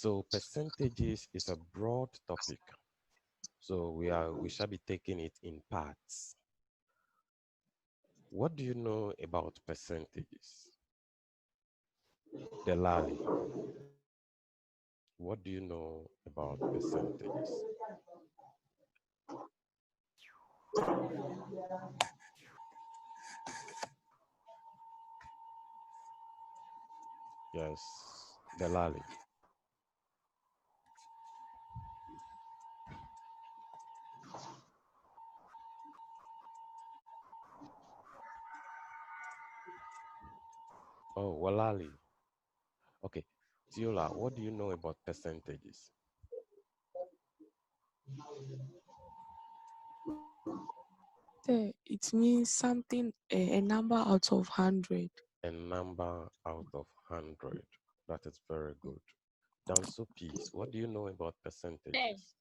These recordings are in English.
So percentages is a broad topic. So we shall be taking it in parts. What do you know about percentages? Delali, what do you know about percentages? Yes, Delali. Oh, Walali. Okay. Tiola, what do you know about percentages? It means something, a number out of 100. A number out of 100. That is very good. Danso Peace, what do you know about Ten. percentages?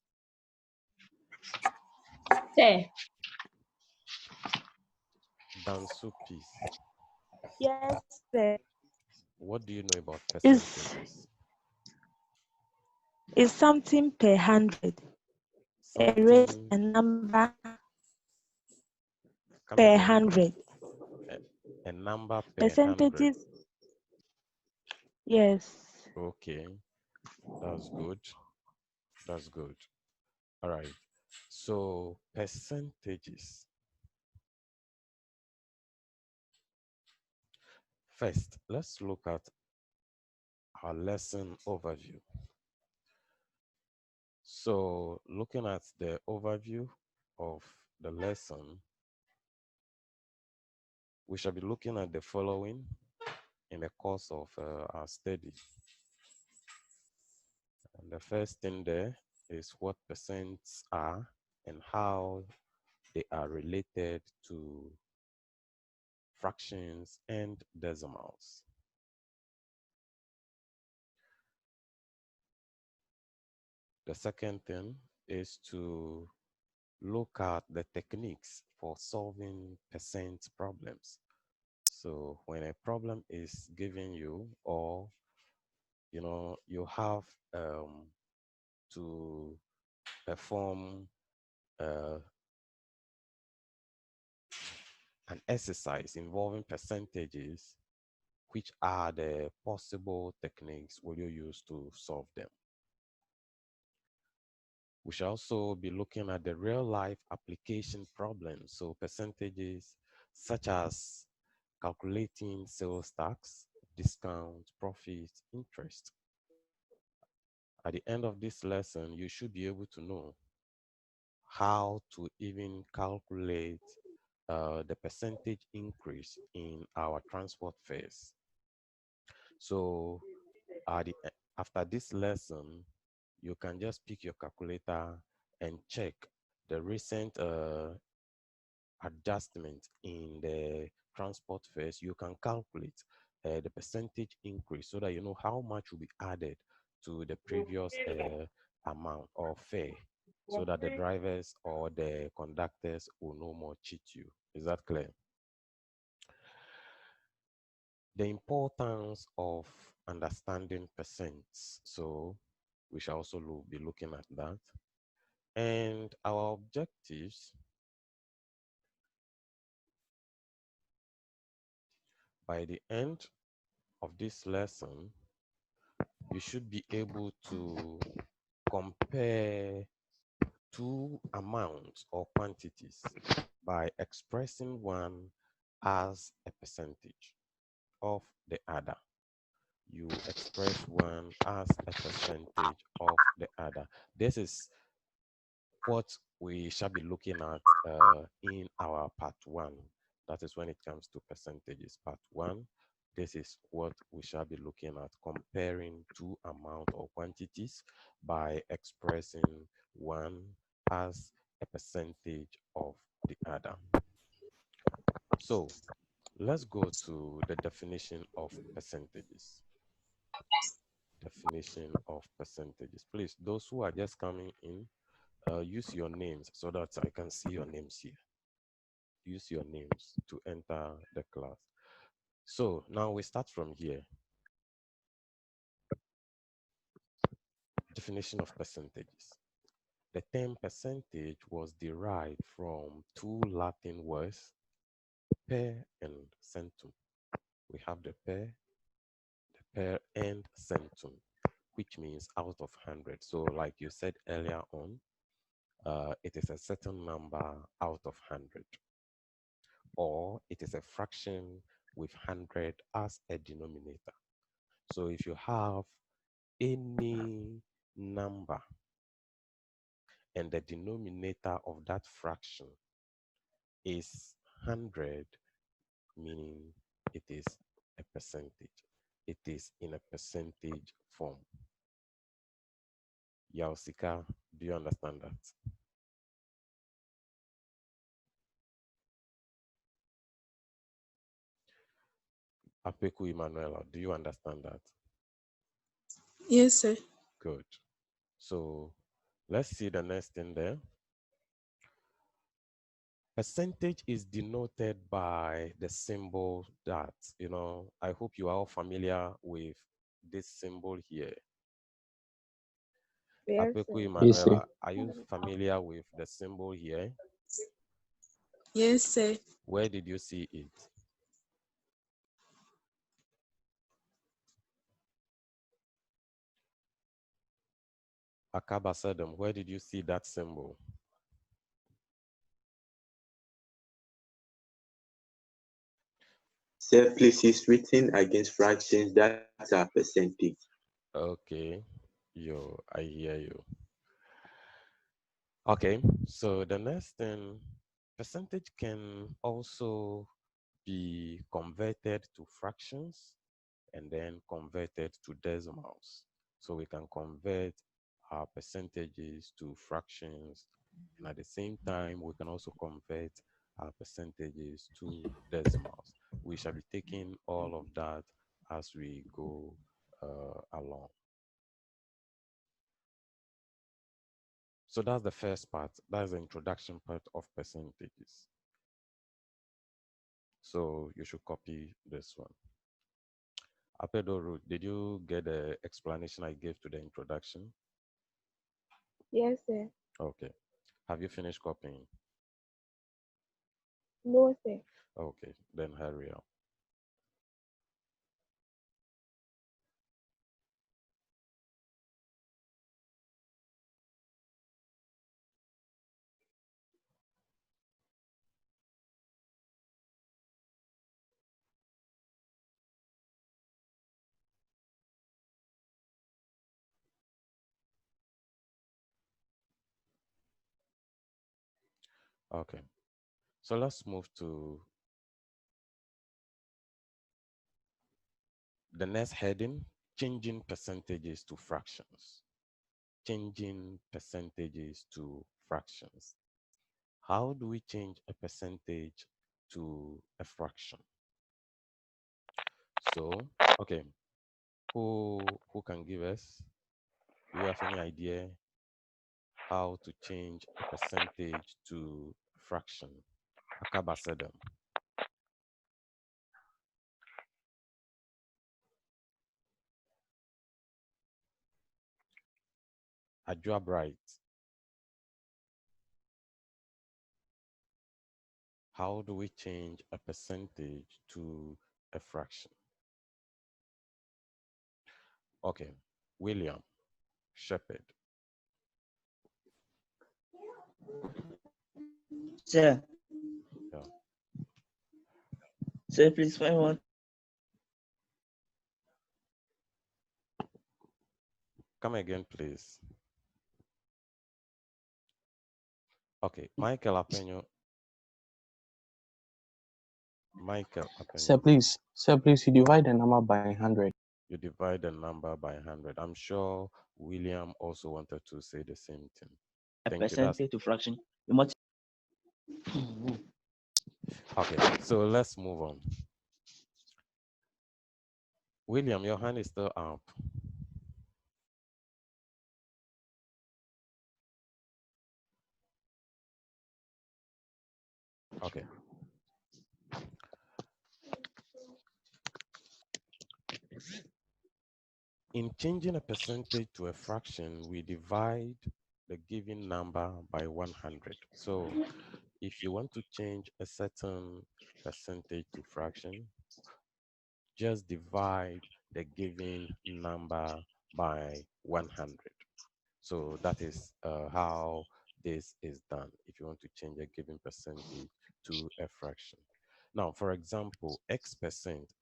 10. Danso Peace, Yes, sir. what do you know about It's percentages? it's something per 100. A rate, Something, a number come per again, 100. a, a number per 100. Percentages, yes. Okay, that's good. That's good. All right. So percentages. First, let's look at our lesson overview. So looking at the overview of the lesson, we shall be looking at the following in the course of our study. And the first thing there is what percents are and how they are related to fractions and decimals. The second thing is to look at the techniques for solving percent problems. So when a problem is given you, or you have to perform uh, an exercise involving percentages, which are the possible techniques will you use to solve them? We shall also be looking at the real life application problems. So percentages such as calculating sales tax, discount, profit, interest. At the end of this lesson, you should be able to know how to even calculate the percentage increase in our transport fares. So after this lesson, you can just pick your calculator and check the recent adjustment in the transport fares. You can calculate the percentage increase so that you know how much will be added to the previous amount or fare, so that the drivers or the conductors will no more cheat you. Is that clear? The importance of understanding percents. So we shall also be looking at that. And our objectives by the end of this lesson, you should be able to compare two amounts or quantities by expressing one as a percentage of the other. You express one as a percentage of the other. This is what we shall be looking at in our part one. That is when it comes to percentages. Part one, this is what we shall be looking at, comparing two amount or quantities by expressing one as a percentage of the other. So let's go to the definition of percentages. Definition of percentages. Please, those who are just coming in, use your names so that I can see your names here. Use your names to enter the class. So now we start from here. Definition of percentages. The term percentage was derived from two Latin words, per and centum. We have the per and centum, which means out of 100. So like you said earlier on, it is a certain number out of 100, or it is a fraction with 100 as a denominator. So if you have any number and the denominator of that fraction is 100, meaning it is a percentage. It is in a percentage form. Yausika, do you understand that? Apeku Emanuela, do you understand that? Yes, sir. Good. So let's see the next thing there. Percentage is denoted by the symbol that, I hope you are all familiar with this symbol here. Yes, Apeku sir. Yes, sir. Emanuela, are you familiar with the symbol here? Yes, sir. Where did you see it? Akaba Sedem, where did you see that symbol? Surplus written against fractions that are percentage. Okay, I hear you. Okay, so the next thing, percentage can also be converted to fractions and then converted to decimals. So we can convert our percentages to fractions, and at the same time, we can also convert our percentages to decimals. We shall be taking all of that as we go along. So that's the first part. That's the introduction part of percentages. So you should copy this one. Apedoru, did you get the explanation I gave to the introduction? Yes, sir. Okay. Have you finished copying? No, sir. Okay, then hurry up. Okay. So let's move to the next heading, changing percentages to fractions. Changing percentages to fractions. How do we change a percentage to a fraction? So, okay, who can give us? Do you have any idea how to change a percentage to fraction? Akaba said them. Ajua Bright. How do we change a percentage to a fraction? Okay, William Shepherd. Sir, Yeah. sir, please find one. Come again, please. Okay, Michael Apenyo. Michael Apenyo. Sir, please, you divide the number by 100. You divide the number by 100. I'm sure William also wanted to say the same thing. A Thank you. That's percentage to fraction. You must. okay. So let's move on. William, your hand is still up. Okay. In changing a percentage to a fraction, we divide the given number by 100. So if you want to change a certain percentage to fraction, just divide the given number by 100. So that is how this is done if you want to change a given percentage to a fraction. Now, for example, x percent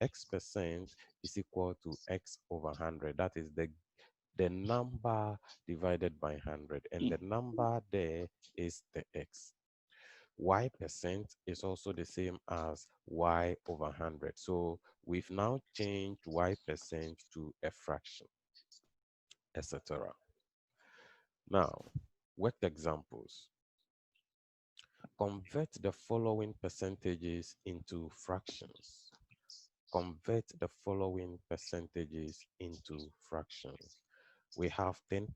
is equal to x over 100. That is the number divided by 100, and the number there is the x. Y percent is also the same as y over 100. So we've now changed y percent to a fraction, etc. Now, work examples. Convert the following percentages into fractions. Convert the following percentages into fractions. We have 10%,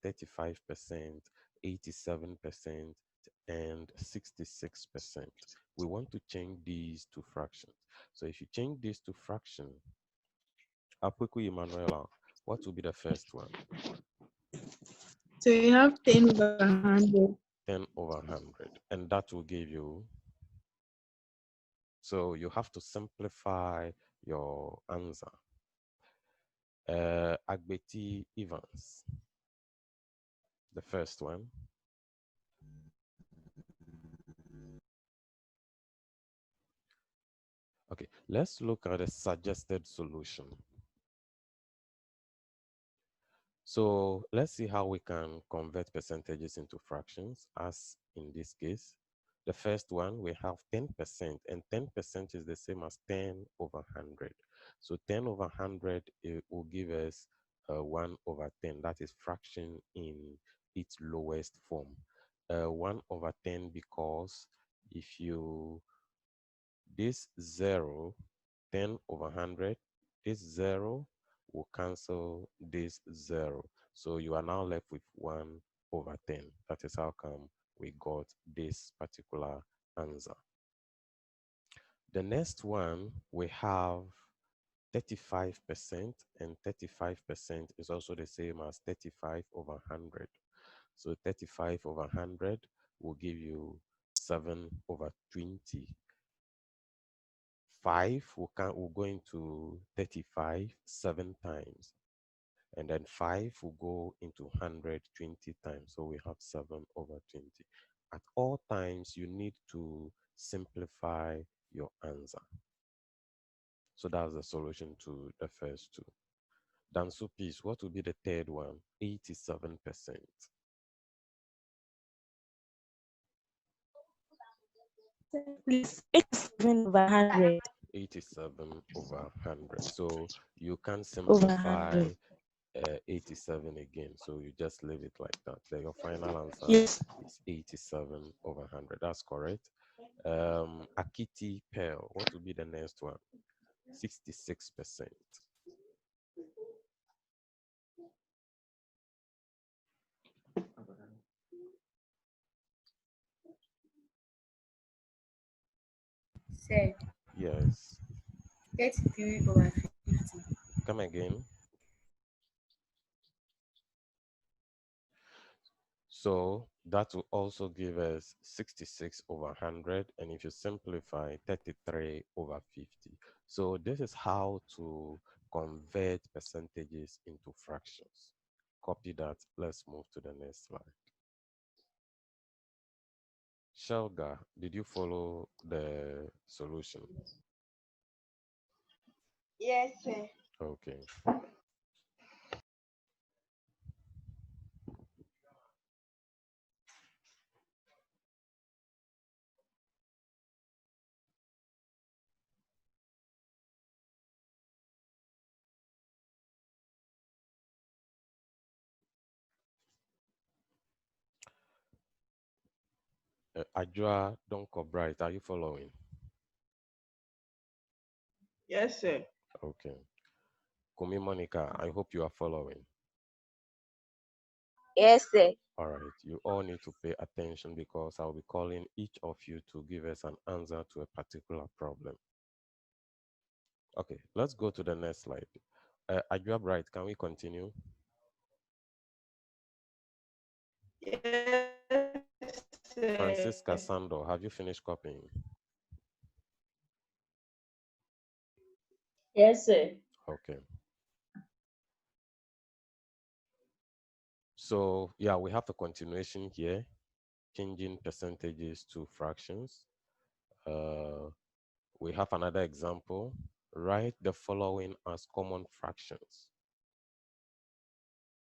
35%, 87%, and 66%. We want to change these to fractions. So if you change this to fraction, Apuku Emanuela, what will be the first one? So you have 10 over 100. 10 over 100. And that will give you, so you have to simplify your answer. Agbeti Evans, the first one. Okay, let's look at a suggested solution. So let's see how we can convert percentages into fractions, as in this case. The first one, we have 10%, and 10% is the same as 10 over 100. So 10 over 100 it will give us 1 over 10. That is fraction in its lowest form. 1 over 10, because if you, this 0, 10 over 100, this 0 will cancel this 0. So you are now left with 1 over 10. That is how come we got this particular answer. The next one, we have 35%, and 35% is also the same as 35 over 100. So 35 over 100 will give you 7 over 20. 5 will go into 35 7 times, and then 5 will go into 100 20 times. So we have 7 over 20. At all times, you need to simplify your answer. So that's the solution to the first two. Dansu piece, what will be the third one? 87%. Please, 87 over 100. 87 over 100. So you can Over simplify 100. 87 again. So you just leave it like that. Then your final answer Yes. is 87 over 100. That's correct. Akiti Pearl, what will be the next one? 66%. Sir, Yes. 33 over 50. Come again. So that will also give us 66 over 100. And if you simplify, 33 over 50. So this is how to convert percentages into fractions. Copy that. Let's move to the next slide. Shelga, did you follow the solution? Yes, sir. Okay. Ajua Donko Bright, are you following? Yes, sir. Okay. Kumi Monica, I hope you are following. Yes, sir. All right, you all need to pay attention because I'll be calling each of you to give us an answer to a particular problem. Okay, let's go to the next slide. Ajab, right? Can we continue? Yes, sir. Francisca Sando, have you finished copying? Yes, sir. Okay. So yeah, we have a continuation here, changing percentages to fractions. We have another example. Write the following as common fractions.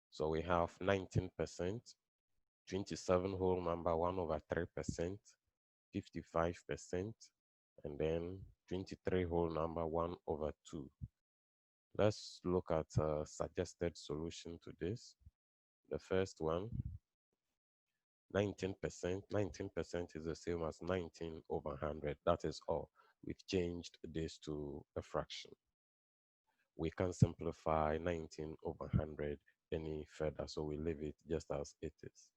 So we have 19%, 27 whole number 1 over 3%, 55%, and then 23 whole number 1 over 2. Let's look at a suggested solution to this. The first one, 19%. 19% is the same as 19 over 100. That is all. We've changed this to a fraction. We can simplify 19 over 100 any further, so we leave it just as it is.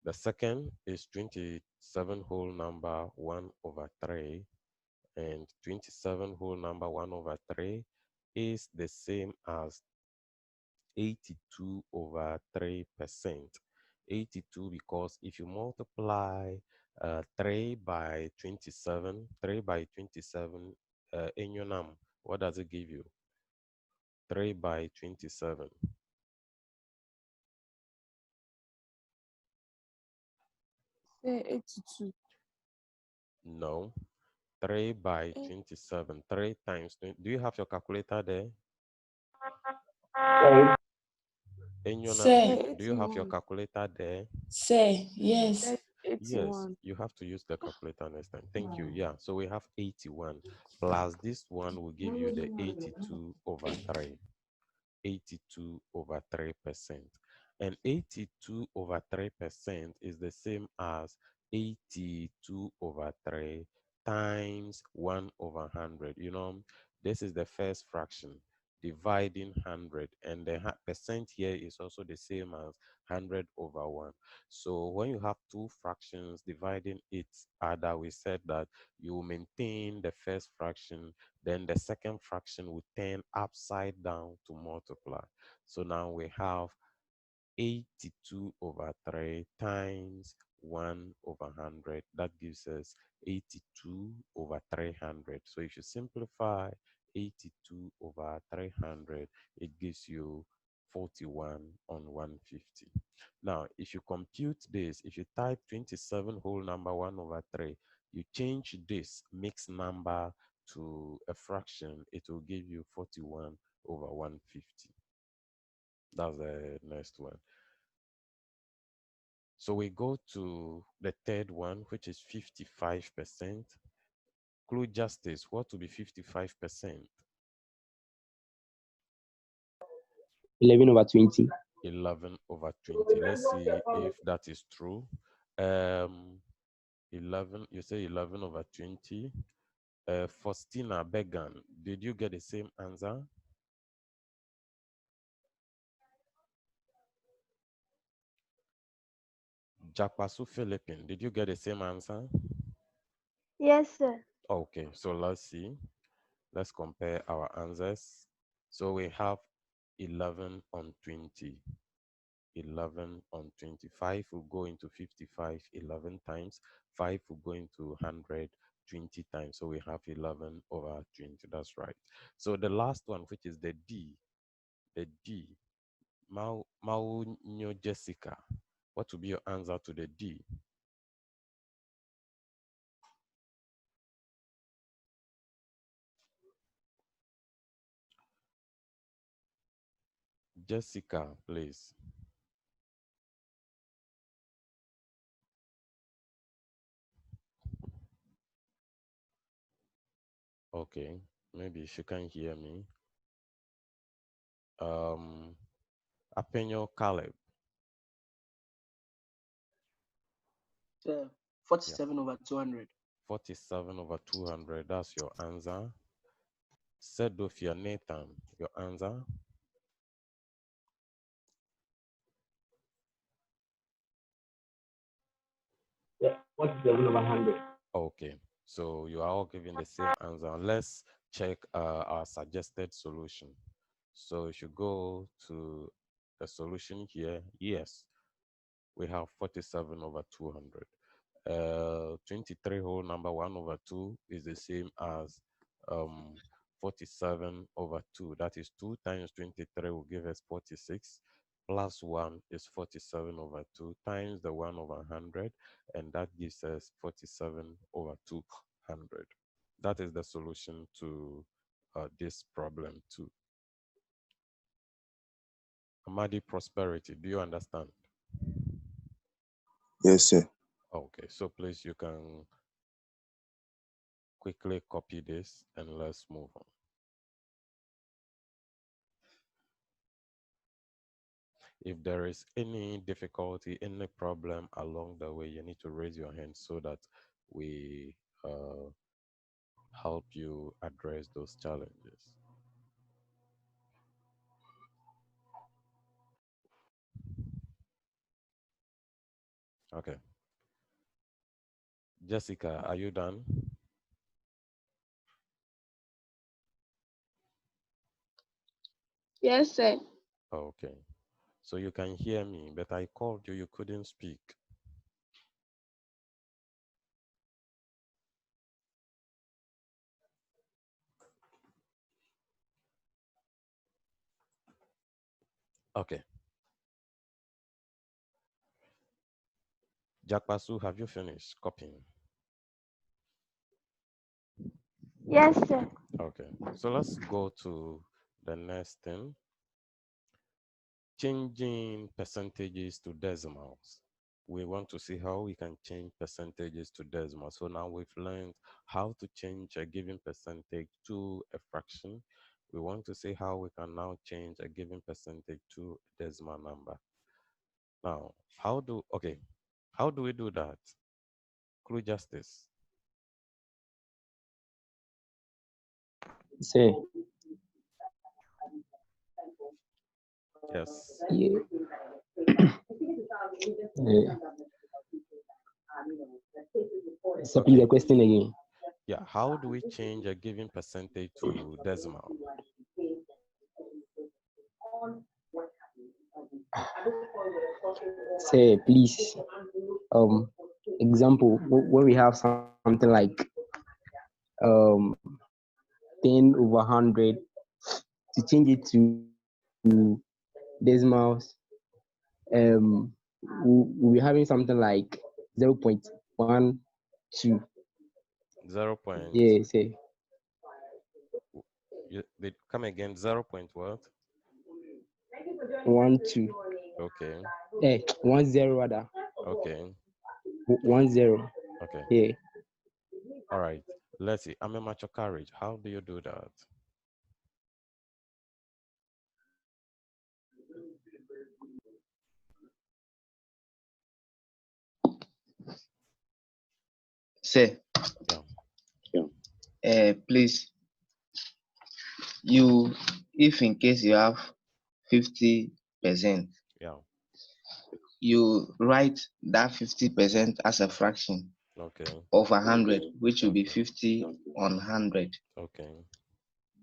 The second is 27 whole number 1 over 3, and 27 whole number 1 over 3 is the same as 82 over 3%. 82 because if you multiply 3 by 27, 3 by 27, in your num, what does it give you? 3 by 27. Say 82. No. 3 by Eh, 27. 3 times 20. Do you have your calculator there? In your num, Say Sir, do you have your 81. calculator there? sir, yes. Say Yes, 81. you have to use the calculator next time. Thank you. Yeah, so we have 81 plus this one will give you the 82 over 3. 82 over 3%. And 82 over 3% is the same as 82 over 3 times 1 over 100. You know, this is the first fraction, dividing 100. And the percent here is also the same as 100 over 1. So when you have two fractions dividing each other, we said that you maintain the first fraction, then the second fraction will turn upside down to multiply. So now we have 82 over 3 times 1 over 100. That gives us 82 over 300. So if you simplify 82 over 300, it gives you 41 on 150. Now, if you compute this, if you type 27 whole number 1 over 3, you change this mixed number to a fraction, it will give you 41 over 150. That's the next one. So we go to the third one, which is 55%. Clue justice, what will be 55%? 11 over 20. 11 over 20. Let's see if that is true. 11, you say 11 over 20. Faustina Began, did you get the same answer? Jakpasu Philippine, did you get the same answer? Yes, sir. Okay, so let's see. Let's compare our answers. So we have 11 on 20. 11 on 25 will go into 55 11 times. 5 will go into 100 20 times. So we have 11 over 20. That's right. So the last one, which is the D, Maunyo Jessica. What will be your answer to the D? Jessica, please. Okay, maybe she can't hear me. Apenyo Caleb. Sir, Yeah. 47 over 200. 47 over 200. That's your answer. Sedofia Nathan, your answer? Yeah, 47 over 100. Okay, so you are all giving the same answer. Let's check our suggested solution. So if you go to the solution here, yes, we have 47 over 200. 23 whole number 1 over 2 is the same as 47 over 2. That is 2 times 23 will give us 46, plus 1 is 47 over 2 times the 1 over 100, and that gives us 47 over 200. That is the solution to this problem too. Amadi Prosperity, do you understand? Yes, sir. Okay, so please you can quickly copy this and let's move on. If there is any difficulty, any problem along the way, you need to raise your hand so that we help you address those challenges. Okay. Jessica, are you done? Yes, sir. Okay. So you can hear me, but I called you, you couldn't speak. Okay. Jakpasu, have you finished copying? Yes, sir. Okay. So let's go to the next thing. Changing percentages to decimals. We want to see how we can change percentages to decimals. So now we've learned how to change a given percentage to a fraction. We want to see how we can now change a given percentage to a decimal number. Now, how do we do that? Clue Justice. Say, Yes. yeah, yeah. So please Okay. the question again. Yeah, how do we change a given percentage to decimal? Say, please. Example, when we have something like um 10 over 100, to change it to decimals, we'll be having something like 0.12. 0. Yeah, say They come again 0. What? 12. Okay. 10 rather. Okay. 10. Okay. Yeah. All right. Let's see. I'm a macho carriage. How do you do that? Say, Yeah. please, if in case you have 50%, Yeah. you write that 50% as a fraction Okay. of 100, which will be Okay. 50 on 100. Okay.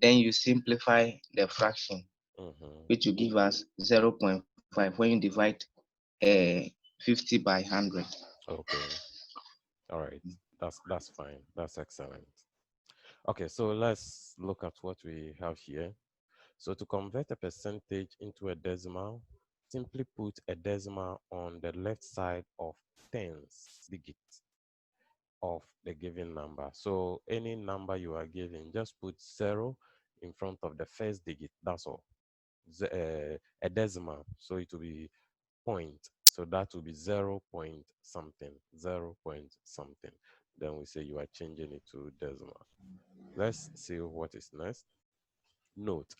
Then you simplify the fraction, which will give us 0.5 when you divide 50 by 100. Okay. All right. That's fine. That's excellent. Okay, so let's look at what we have here. So to convert a percentage into a decimal, simply put a decimal on the left side of tens digit of the given number. So any number you are given, just put 0 in front of the first digit. That's all. A decimal. So it will be point. So that will be 0 point something, 0 point something. Then we say you are changing it to decimal. Let's see what is next. Note,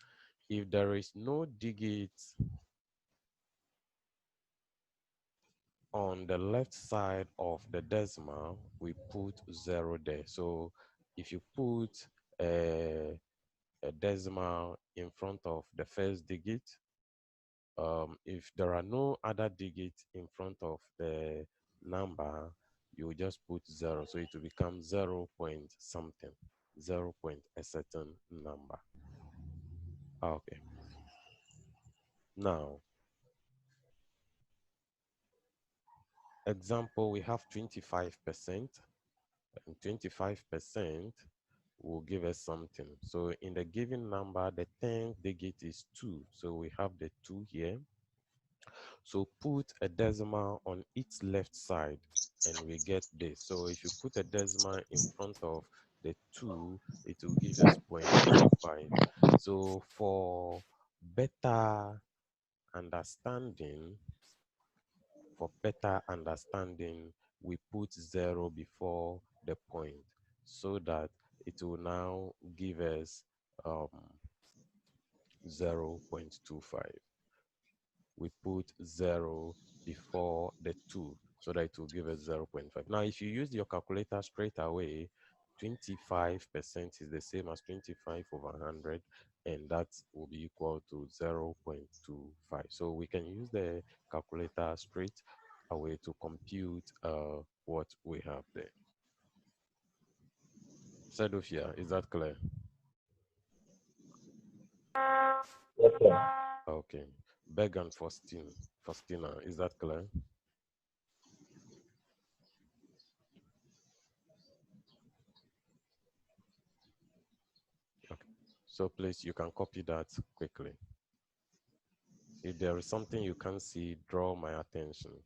if there is no digit on the left side of the decimal, we put 0 there. So if you put a decimal in front of the first digit, if there are no other digits in front of the number, you just put 0. So it will become 0 point something, 0 point a certain number. Okay. Now, example, we have 25%, and 25% will give us something. So in the given number, the 10th digit is 2. So we have the 2 here. So put a decimal on its left side and we get this. So if you put a decimal in front of the 2, it will give us 0.25. So for better understanding, we put 0 before the point so that it will now give us 0.25. We put 0 before the 2 so that it will give us 0.5. Now, if you use your calculator straight away, 25% is the same as 25 over 100, and that will be equal to 0.25. So we can use the calculator straight away to compute what we have there. Sedofia, is that clear? Yes, sir. Okay. Beg and Faustina, is that clear? Okay. So please, you can copy that quickly. If there is something you can't see, draw my attention.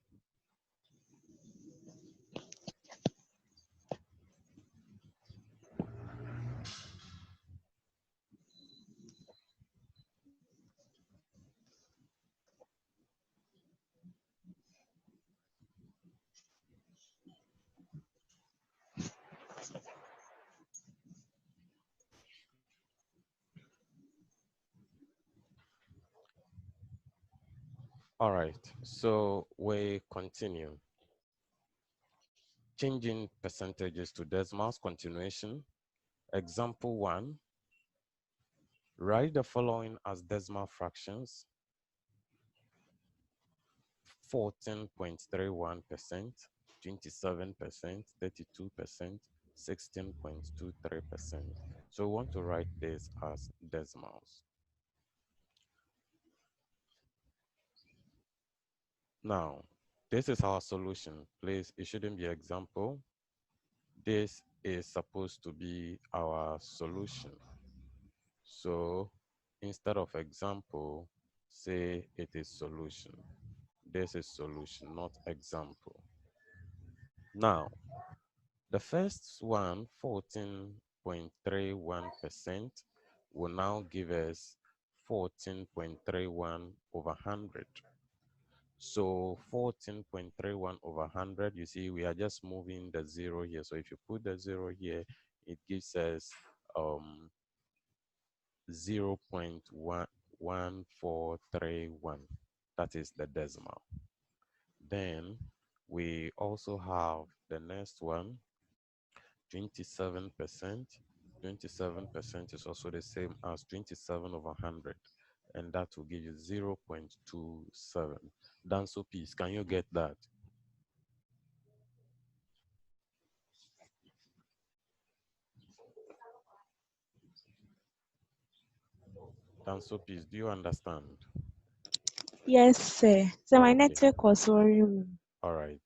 All right, so we continue. Changing percentages to decimals, continuation. Example 1, write the following as decimal fractions. 14.31%, 27%, 32%, 16.23%. So we want to write this as decimals. Now, this is our solution. Please, it shouldn't be example. This is supposed to be our solution. So instead of example, say it is solution. This is solution, not example. Now, the first one, 14.31%, will now give us 14.31 over 100. So 14.31 over 100, you see, we are just moving the 0 here. So if you put the 0 here, it gives us 0.1431. That is the decimal. Then we also have the next one, 27%. 27% is also the same as 27 over 100, and that will give you 0.27. Danso, please, can you get that? Danso, please, do you understand? Yes, sir. So my Okay. network was worrying me. All right.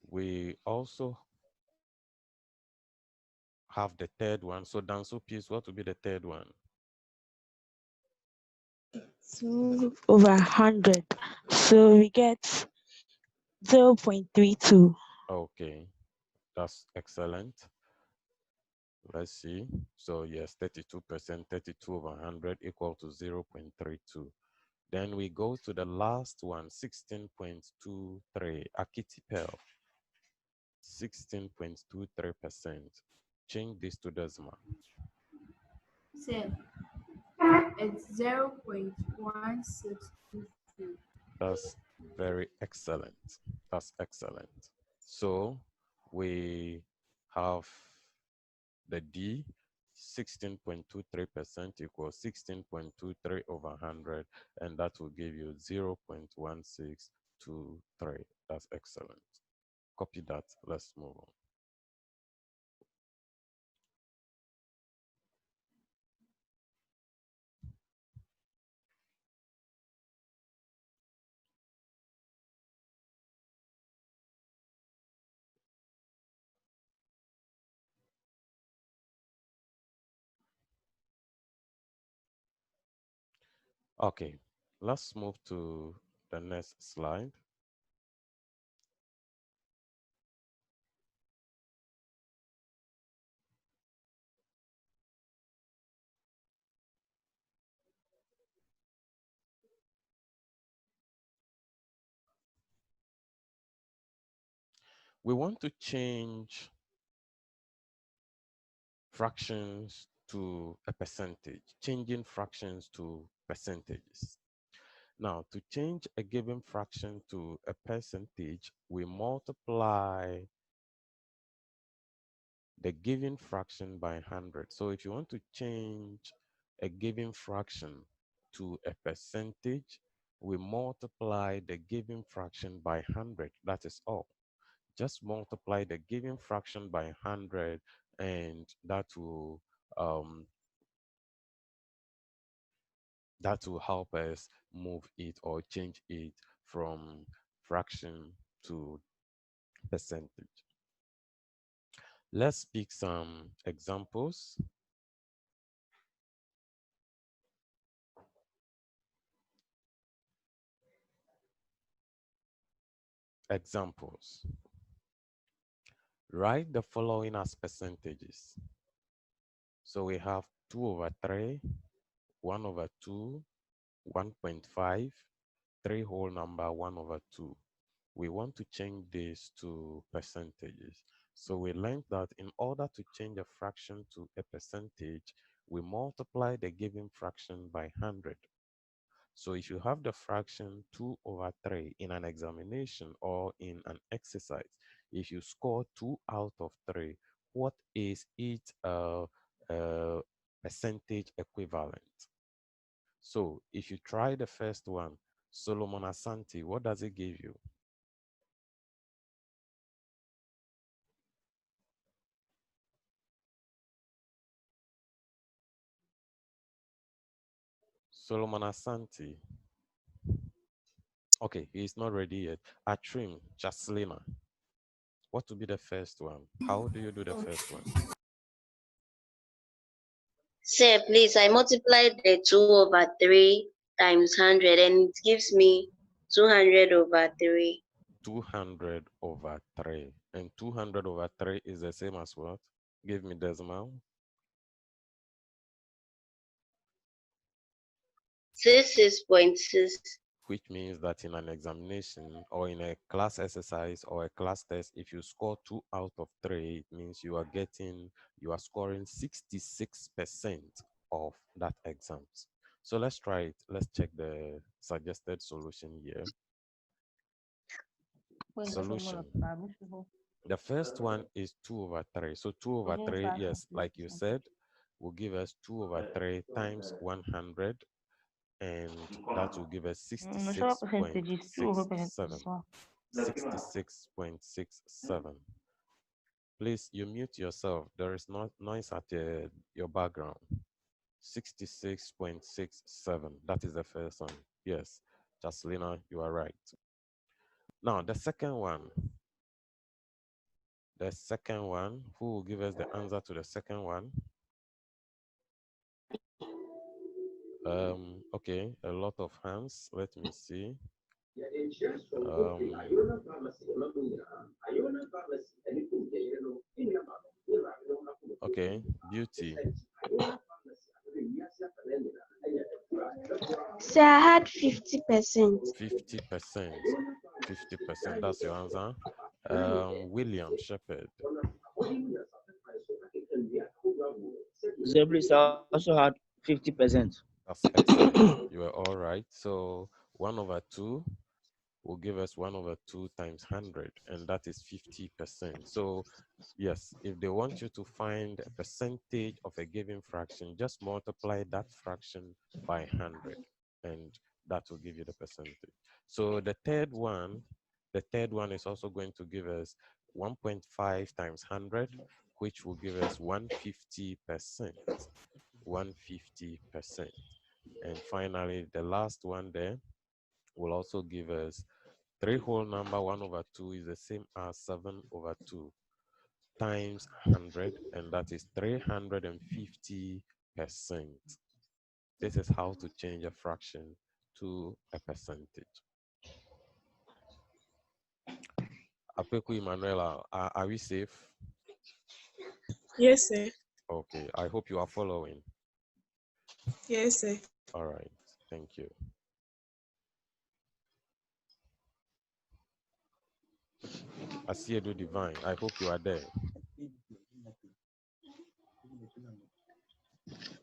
We also have the third one. So Danso, please, what will be the third one? 2 over 100. So we get 0.32. Okay, that's excellent. Let's see. So yes, 32%, 32 over 100 equal to 0.32. Then we go to the last one, 16.23, Akiti Pearl, 16.23%. Change this to decimal. Same. It's 0.1622. That's very excellent. That's excellent. So we have the D, 16.23% equals 16.23 over 100, and that will give you 0.1623. That's excellent. Copy that. Let's move on. Okay, let's move to the next slide. We want to change fractions to a percentage, changing fractions to percentages. Now, to change a given fraction to a percentage, we multiply the given fraction by 100. So if you want to change a given fraction to a percentage, we multiply the given fraction by 100. That is all. Just multiply the given fraction by 100, and um, that will help us move it or change it from fraction to percentage. Let's pick some examples. Examples. Write the following as percentages. So we have 2 over 3, 1 over 2, 1.5, 3 whole number, 1 over 2. We want to change this to percentages. So we learned that in order to change a fraction to a percentage, we multiply the given fraction by 100. So if you have the fraction 2 over 3 in an examination or in an exercise, if you score 2 out of 3, what is its percentage equivalent? So if you try the first one, Solomon Asante, what does it give you? Solomon Asante. Okay, he's not ready yet. Atrim, Jaslina. What will be the first one? How do you do the first one? Sir, please, I multiplied the 2 over 3 times 100 and it gives me 200 over 3. 200 over 3. And 200 over 3 is the same as what? Give me decimal. 66.6. Which means that in an examination or in a class exercise or a class test, if you score 2 out of 3, it means you are scoring 66% of that exams. So let's try it. Let's check the suggested solution here. Solution. The first one is 2 over 3. So 2 over 3, yes, like you said, will give us 2 over 3 times 100, and that will give us 66.67. 66.67. Please, you mute yourself. There is no noise at your background. 66.67. That is the first one. Yes, Jaslina, you are right. Now, the second one. The second one, who will give us the answer to the second one? Okay, a lot of hands. Let me see. Okay, beauty. So I had 50%. 50%. 50%. That's your answer. William Shepherd. Zebris also had 50%. That's excellent. You are all right. So 1 over 2 will give us 1 over 2 times 100, and that is 50%. So yes, if they want you to find a percentage of a given fraction, just multiply that fraction by 100, and that will give you the percentage. So the third one is also going to give us 1.5 times 100, which will give us 150%. 150%. And finally, the last one there will also give us 3 whole number 1 over 2 is the same as 7 over 2 times 100, and that is 350%. This is how to change a fraction to a percentage. Apeku Emanuela, are we safe? Yes, sir. Okay, I hope you are following. Yes, sir. All right, thank you. Asiedo Divine, I hope you are there.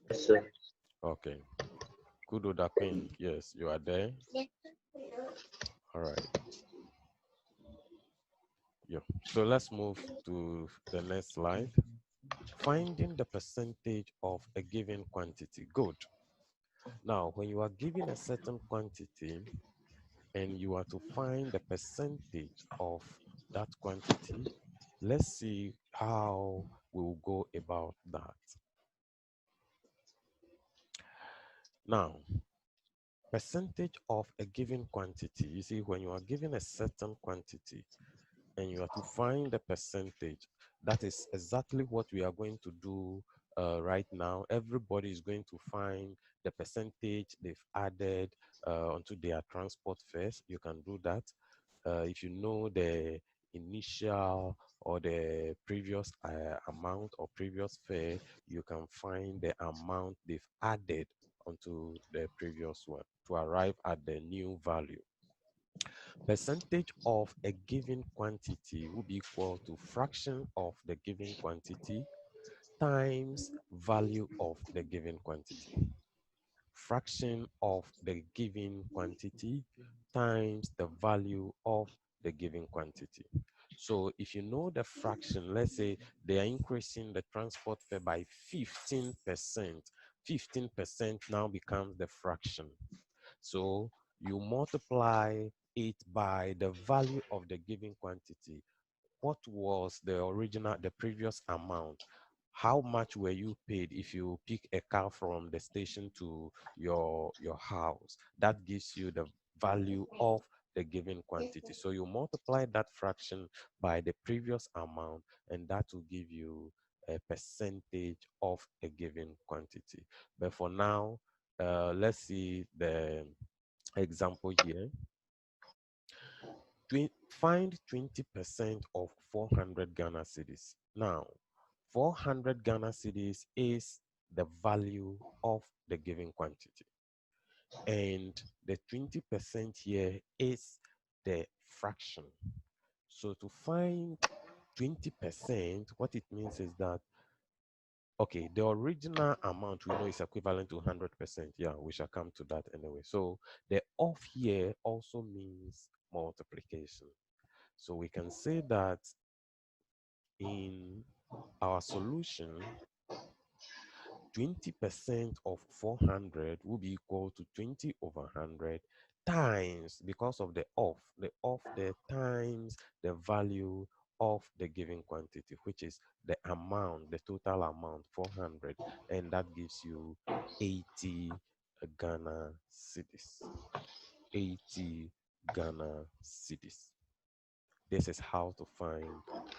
Yes, sir. Okay. Kudo Daquin, yes, you are there. All right. Yeah. So let's move to the next slide. Finding the percentage of a given quantity. Good. Now, when you are given a certain quantity and you are to find the percentage of that quantity, let's see how we'll go about that. Now, percentage of a given quantity. You see, when you are given a certain quantity and you are to find the percentage, that is exactly what we are going to do right now. Everybody is going to find the percentage they've added onto their transport fares. You can do that. If you know the initial or the previous amount or previous fare, you can find the amount they've added onto the previous one to arrive at the new value. Percentage of a given quantity will be equal to fraction of the given quantity times value of the given quantity. Fraction of the given quantity times the value of the given quantity. So if you know the fraction, let's say they are increasing the transport fare by 15%. 15% now becomes the fraction. So you multiply it by the value of the given quantity. What was the previous amount? How much were you paid if you pick a car from the station to your house? That gives you the value of the given quantity. So you multiply that fraction by the previous amount, and that will give you a percentage of a given quantity. But for now, let's see the example here. Find 20% of 400 Ghana cedis. Now, 400 Ghana cedis is the value of the given quantity. And the 20% here is the fraction. So to find 20%, what it means is that, okay, the original amount we know is equivalent to 100%. Yeah, we shall come to that anyway. So the off here also means multiplication. So we can say that in our solution, 20% of 400 will be equal to 20 over 100 times, because of the off there, times the value of the given quantity, which is the amount, the total amount, 400, and that gives you 80 Ghana cedis. 80 Ghana cedis. This is how to find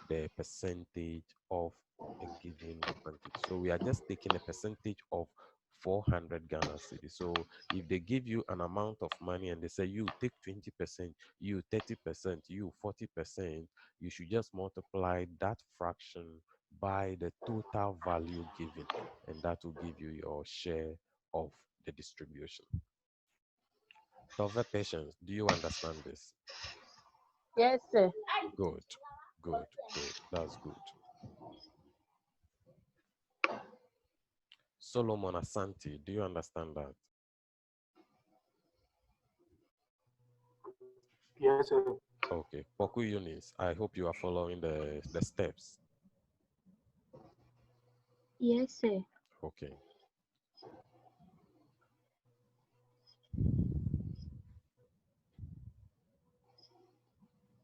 the percentage of a given quantity. So we are just taking a percentage of 400 Ghana cedis. So if they give you an amount of money and they say you take 20%, you 30%, you 40%, you should just multiply that fraction by the total value given, and that will give you your share of the distribution. Tove Patience, do you understand this? Yes, sir. Good, good, good. That's good. Solomon Asante, do you understand that? Yes, sir. Okay. Poku Eunice, I hope you are following the steps. Yes, sir. Okay.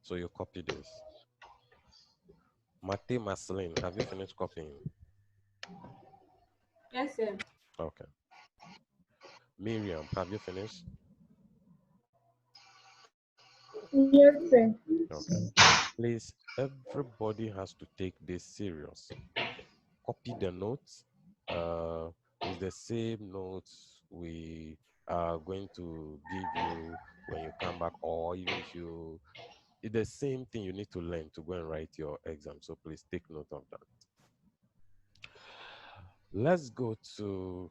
So you copy this. Mate Maslin, have you finished copying? Yes, sir. Okay. Miriam, have you finished? Yes, sir. Okay. Please, everybody has to take this serious. Copy the notes. It's the same notes we are going to give you when you come back, or if you, it's the same thing you need to learn to go and write your exam. So please take note of that. Let's go to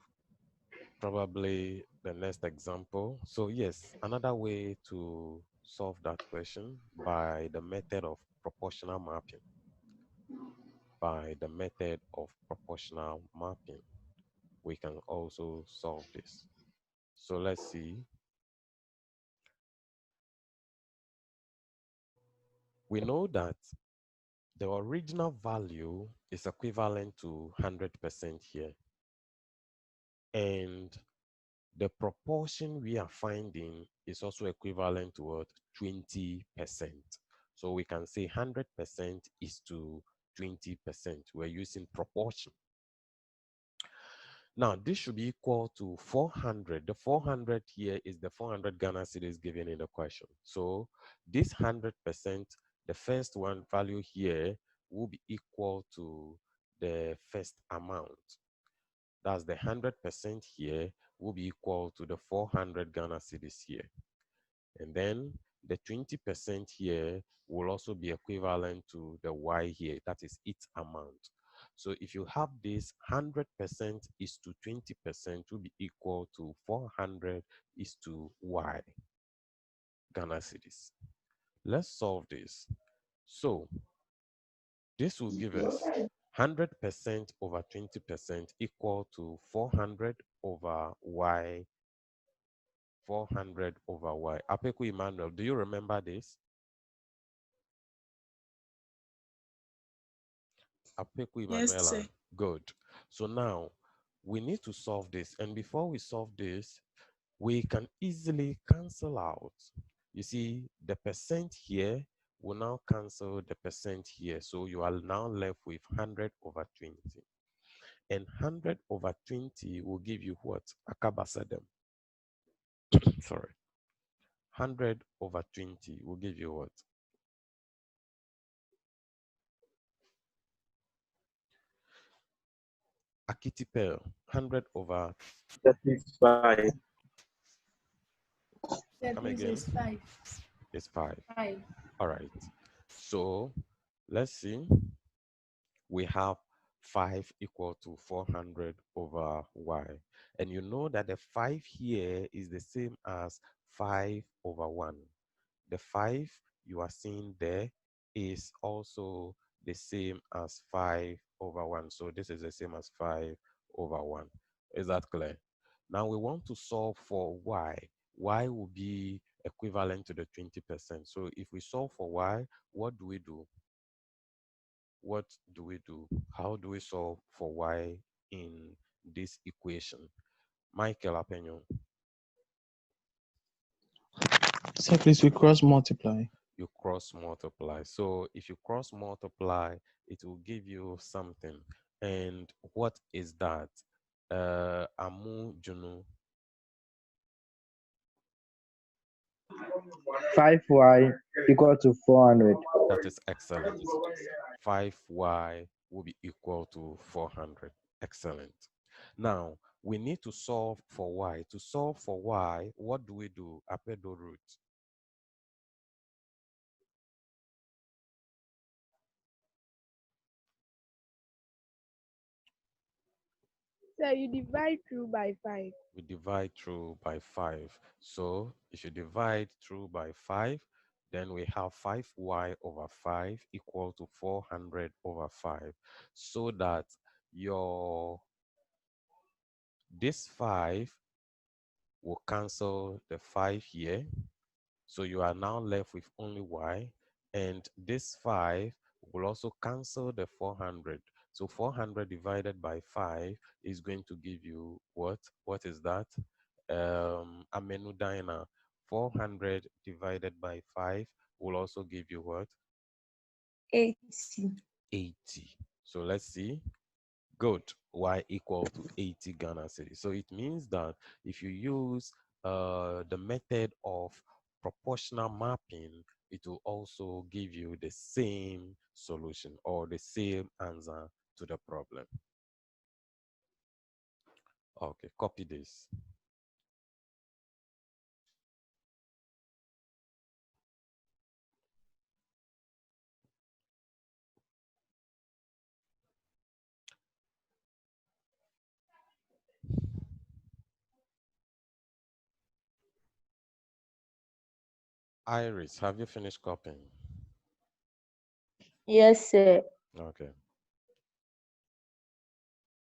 probably the next example. So yes, another way to solve that question by the method of proportional mapping. By the method of proportional mapping, we can also solve this. So let's see. We know that the original value is equivalent to 100% here. And the proportion we are finding is also equivalent to what? 20%. So we can say 100% is to 20%. We're using proportion. Now, this should be equal to 400. The 400 here is the 400 Ghana cedis given in the question. So this 100%, the first one value here will be equal to the first amount. That's the 100% here will be equal to the 400 Ghana cedis here. And then the 20% here will also be equivalent to the Y here. That is its amount. So if you have this, 100% is to 20% will be equal to 400 is to Y Ghana cedis. Let's solve this. So this will give us 100% over 20% equal to 400 over Y. 400 over Y. Apeku Emmanuel, do you remember this? Apeku Yes, Emanuela. sir. Good. So now we need to solve this. And before we solve this, we can easily cancel out. You see, the percent here will now cancel the percent here. So you are now left with 100 over 20. And 100 over 20 will give you what? Akabasadem. Sorry. 100 over 20 will give you what? Akitipel. 100 over... That is 5. Come again. Is 5. It's 5. 5. All right. So let's see. We have 5 equal to 400 over Y. And you know that the 5 here is the same as 5 over 1. The 5 you are seeing there is also the same as 5 over 1. So this is the same as 5 over 1. Is that clear? Now we want to solve for Y. Y will be equivalent to the 20%. So if we solve for Y, what do we do? What do we do? How do we solve for Y in this equation? Michael Apenyo. So please, we cross multiply. You cross multiply. So if you cross multiply, it will give you something. And what is that? Amu Junu. 5y equal to 400. That is excellent. 5y will be equal to 400. Excellent. Now, we need to solve for y. To solve for y, what do we do? Apedo root. So you divide through by 5. We divide through by 5. So if you divide through by 5, then we have 5y over 5 equal to 400 over 5. So that this 5 will cancel the 5 here. So you are now left with only y. And this 5 will also cancel the 400. So 400 divided by 5 is going to give you what? What is that? Amenu Dina. 400 divided by 5 will also give you what? 80. 80. So let's see. Good. Y equal to 80 Ghana cedis. So it means that if you use the method of proportional mapping, it will also give you the same solution or the same answer to the problem. Okay, copy this. Iris, have you finished copying? Yes, sir. Okay.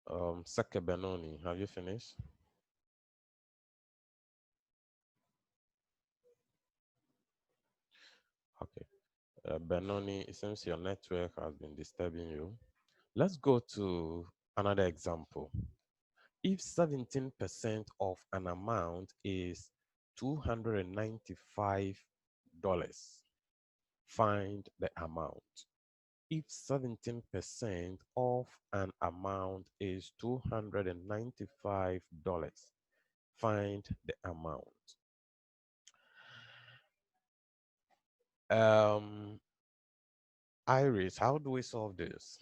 Seke Benoni, have you finished? Okay. Benoni, it seems your network has been disturbing you. Let's go to another example. If 17% of an amount is $295, find the amount. If 17% of an amount is $295, find the amount. Iris, how do we solve this?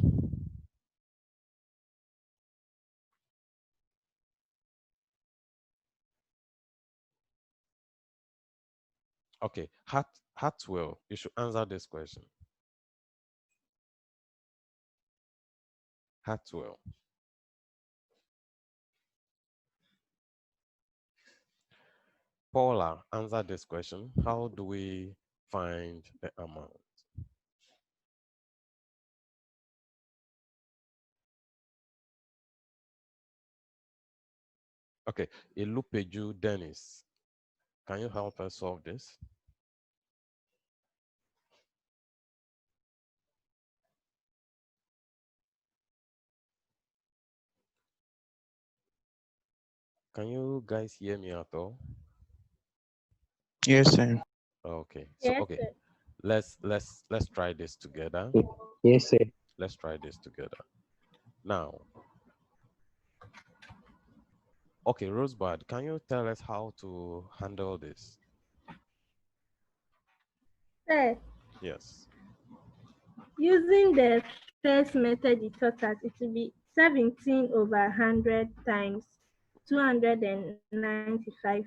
Okay, Hartwell, you should answer this question. Hartwell. Paula, answer this question. How do we find the amount? Okay, Ilupeju Dennis, can you help us solve this? Can you guys hear me at all? Yes, sir. Okay, so Yes, okay, sir. let's try this together. Yes, sir. Let's try this together. Now, okay, Rosebud, can you tell us how to handle this? Sir, Yes. using the first method you taught us, it will be 17 over 100 times $295.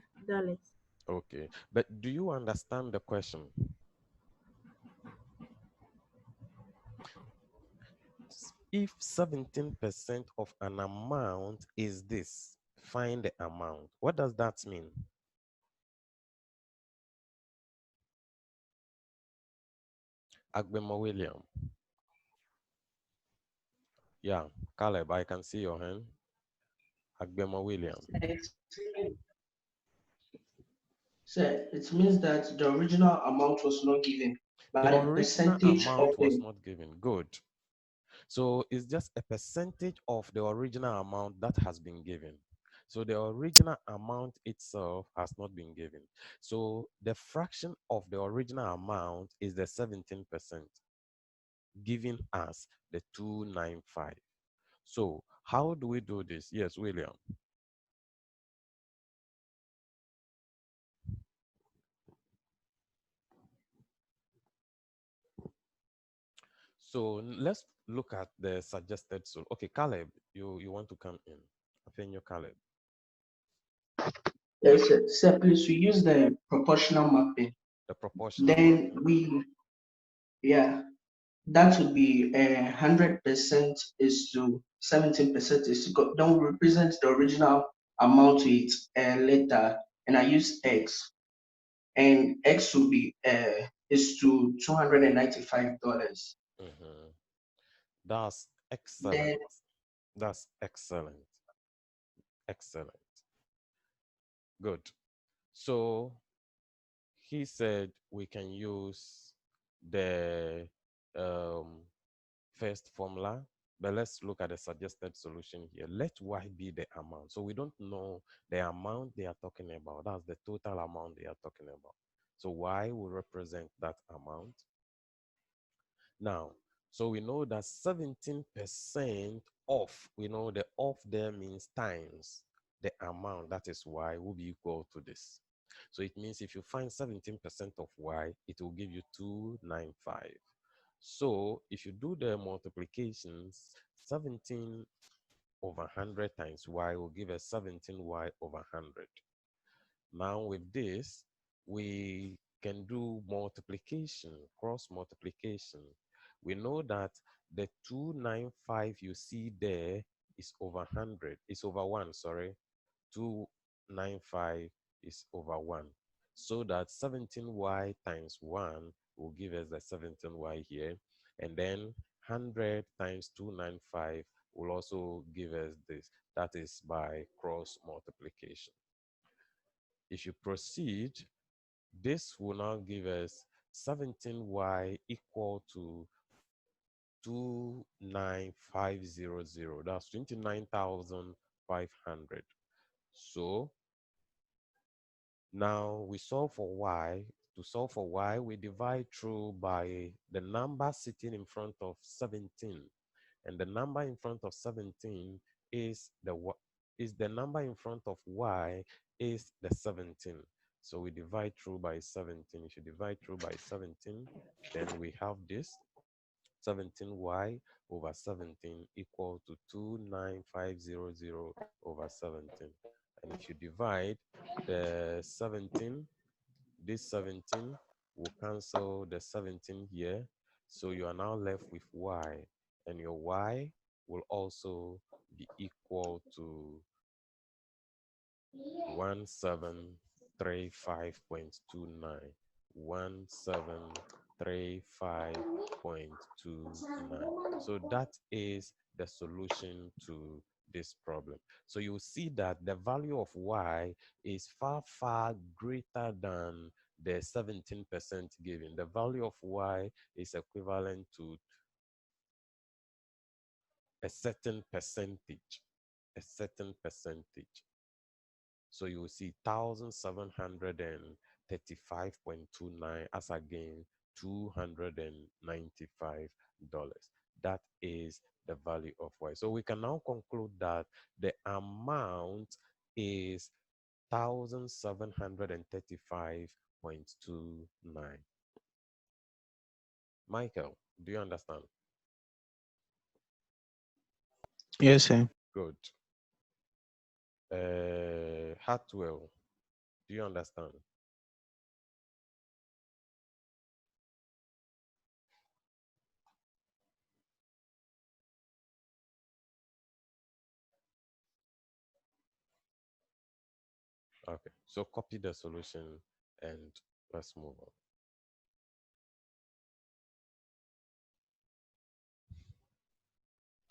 Okay, but do you understand the question? If 17% of an amount is this, find the amount. What does that mean? Agbemo William. Yeah, Caleb, I can see your hand. Agbemo William. Sir, it means that the original amount was not given, but The a original percentage of amount was the not given. Good. So it's just a percentage of the original amount that has been given. So the original amount itself has not been given. So the fraction of the original amount is the 17%, giving us the 295. So how do we do this? Yes, William. So let's look at the suggested solution. Okay, Caleb, you want to come in. I think you Caleb. yes, sir, please we use the proportional mapping. The proportional Then mapping. yeah, that would be 100% is to 17% is to don't represent the original amount with a letter, and I use X, and X will be is to $295. That's excellent. Then That's excellent. Excellent. Good. So he said we can use the first formula, but let's look at the suggested solution here. Let y be the amount. So we don't know the amount they are talking about. That's the total amount they are talking about. So y will represent that amount. Now, so we know that 17% off, we know the off there means times the amount, that is y, will be equal to this. So it means if you find 17% of y, it will give you 295. So if you do the multiplications, 17 over 100 times y will give us 17y over 100. Now with this, we can do multiplication, cross multiplication. We know that the 295 you see there is over 100, is over 1, sorry. 295 is over 1. so that 17y times 1 will give us the 17y here, and then 100 times 295 will also give us this. That is by cross multiplication. If you proceed, this will now give us 17y equal to 29500. That's 29,500. So now we solve for y. To solve for y, we divide through by the number sitting in front of 17. And the number in front of 17 is the number in front of y is the 17. So we divide through by 17. If you divide through by 17, then we have this 17y over 17 equal to 29500 over 17. And if you divide the 17, this 17 will cancel the 17 here. So you are now left with y. And your y will also be equal to 1735.29. 1735.29. So that is the solution to this problem. So you see that the value of y is far, far greater than the 17% given. The value of y is equivalent to a certain percentage, a certain percentage. So you will see 1,735.29 as again $295. That is the value of y. So we can now conclude that the amount is 1,735.29. Michael, do you understand? Yes, sir. Good. Hartwell, do you understand? Okay, so copy the solution and let's move on.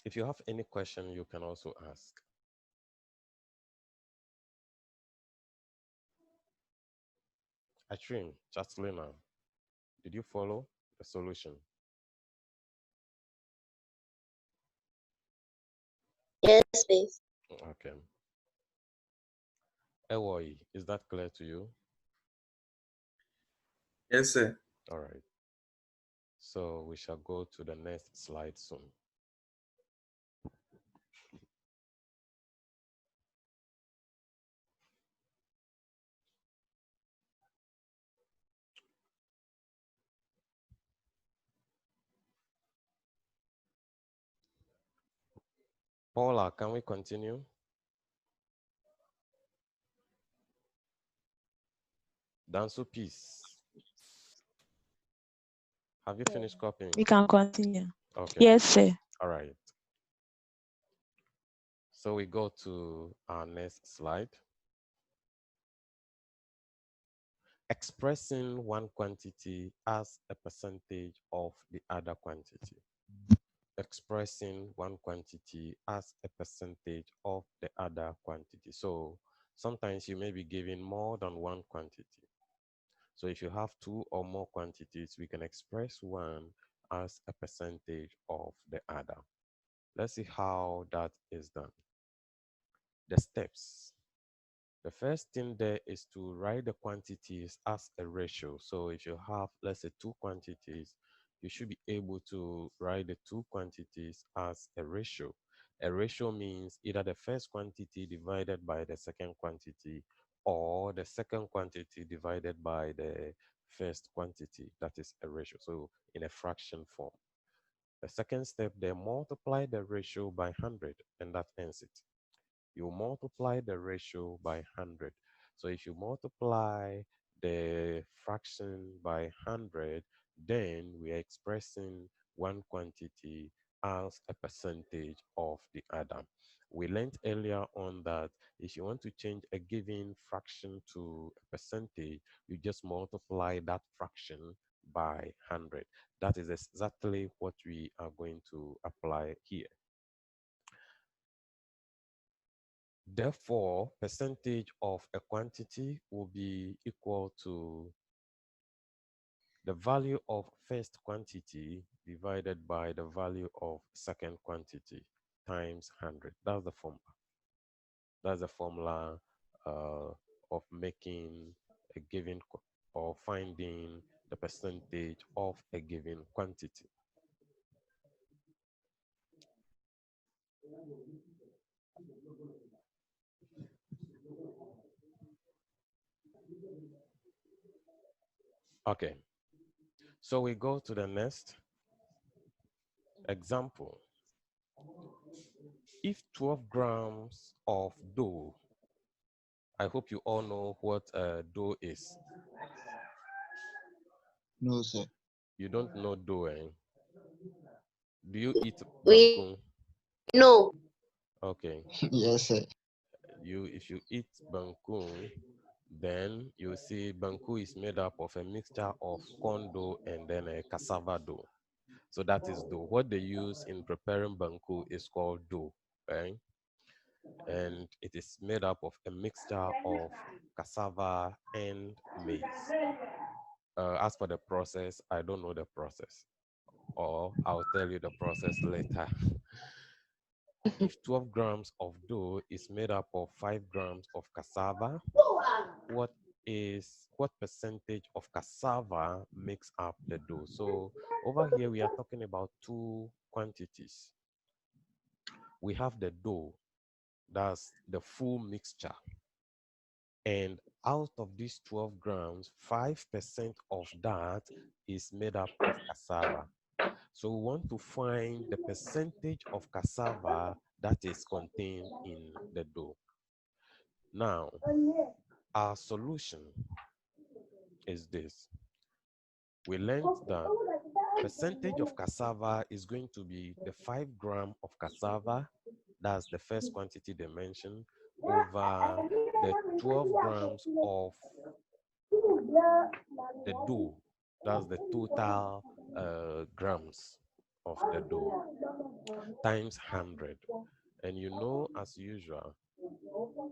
If you have any question, you can also ask. Ashrin, Chatlina, did you follow the solution? Yes, please. Okay. Ewoy, is that clear to you? Yes, sir. All right. So we shall go to the next slide soon. Paula, can we continue? Dansu, peace. Have you finished copying? We can continue. Okay. Yes, sir. All right. So we go to our next slide. Expressing one quantity as a percentage of the other quantity. Expressing one quantity as a percentage of the other quantity. So sometimes you may be given more than one quantity. So if you have two or more quantities, we can express one as a percentage of the other. Let's see how that is done. The steps. The first thing there is to write the quantities as a ratio. So if you have, let's say, two quantities, you should be able to write the two quantities as a ratio. A ratio means either the first quantity divided by the second quantity or the second quantity divided by the first quantity. That is a ratio. So in a fraction form. The second step, they multiply the ratio by 100 and that ends it. You multiply the ratio by 100. So if you multiply the fraction by 100, then we are expressing one quantity as a percentage of the other. We learned earlier on that if you want to change a given fraction to a percentage, you just multiply that fraction by 100. That is exactly what we are going to apply here. Therefore, percentage of a quantity will be equal to the value of first quantity divided by the value of second quantity times 100. That's the formula. That's the formula of making a given or finding the percentage of a given quantity. Okay, so we go to the next example. If 12 grams of dough, I hope you all know what dough is. No, sir. You don't know dough, eh? Do you eat We bangkong? know. Okay. Yes, sir. If you eat bangkong, then you see banku is made up of a mixture of corn dough and then a cassava dough. So that is dough. What they use in preparing banku is called dough, right? And it is made up of a mixture of cassava and maize. As for the process, I don't know the process, or I'll tell you the process later. If 12 grams of dough is made up of 5 grams of cassava, what percentage of cassava makes up the dough? So over here we are talking about two quantities. We have the dough, that's the full mixture, and out of these 12 grams, 5% of that is made up of cassava. So we want to find the percentage of cassava that is contained in the dough. Now, our solution is this. We learned that percentage of cassava is going to be the 5 gram of cassava, that's the first quantity they mentioned, over the 12 grams of the dough, that's the total grams of the dough, times 100. And you know, as usual,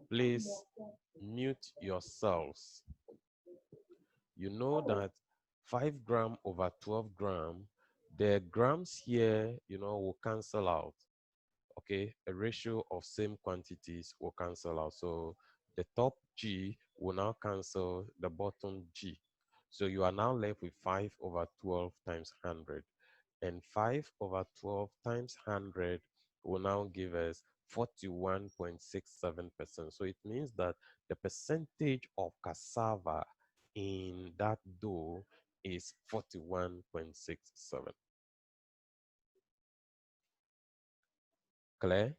please mute yourselves. You know that 5 gram over 12 gram, the grams here, will cancel out. Okay, a ratio of same quantities will cancel out. So the top G will now cancel the bottom G. So you are now left with 5 over 12 times 100. And 5 over 12 times 100 will now give us 41.67%. So it means that the percentage of cassava in that dough is 41.67. Clear?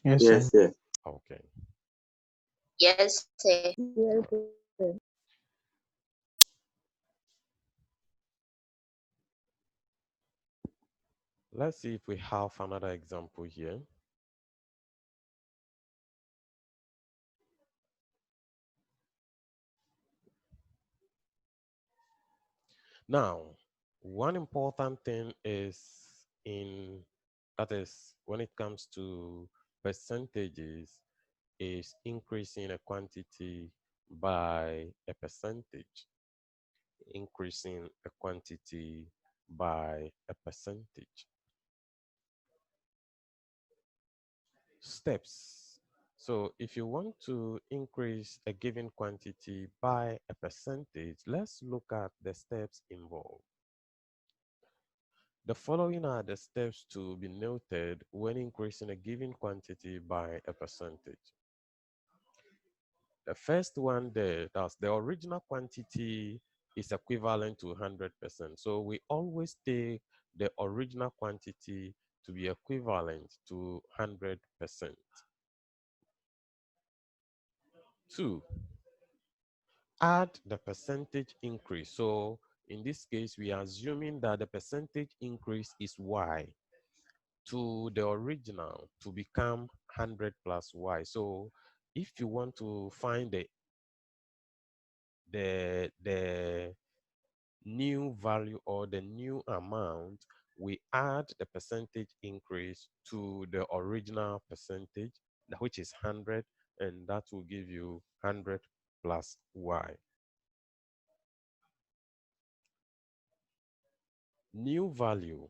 Yes, Yes, sir. sir. Okay. Yes, sir. Yes, sir. Let's see if we have another example here. Now, one important thing is that is when it comes to percentages, is increasing a quantity by a percentage. Increasing a quantity by a percentage. Steps. So if you want to increase a given quantity by a percentage, let's look at the steps involved. The following are the steps to be noted when increasing a given quantity by a percentage. The first one there, that's the original quantity, is equivalent to 100%. So we always take the original quantity to be equivalent to 100%. 2, add the percentage increase. So In this case, we are assuming that the percentage increase is y to the original to become 100 plus y. So if you want to find the new value or the new amount, we add the percentage increase to the original percentage, which is 100, and that will give you 100 plus y. New value.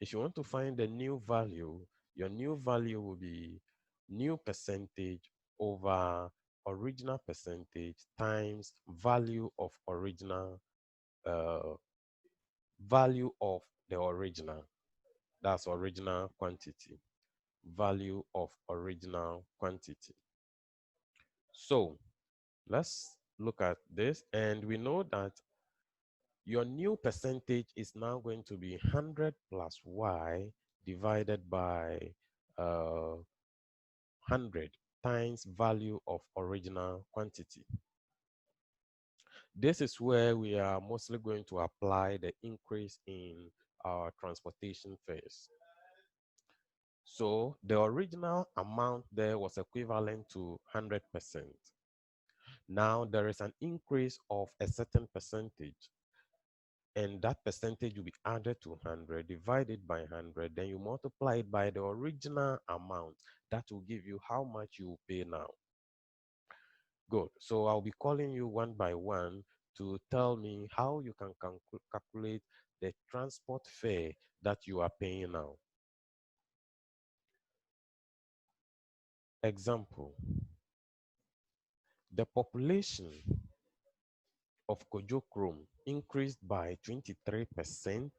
If you want to find the new value, your new value will be new percentage over original percentage times value of original value of the original. That's original quantity. Value of original quantity. So let's look at this, and we know that your new percentage is now going to be 100 plus y divided by 100 times value of original quantity. This is where we are mostly going to apply the increase in our transportation fares. So the original amount there was equivalent to 100%. Now there is an increase of a certain percentage, and that percentage will be added to 100, divided by 100, then you multiply it by the original amount. That will give you how much you will pay now. Good. So I'll be calling you one by one to tell me how you can calculate the transport fare that you are paying now. Example, the population of Kojokrom increased by 23%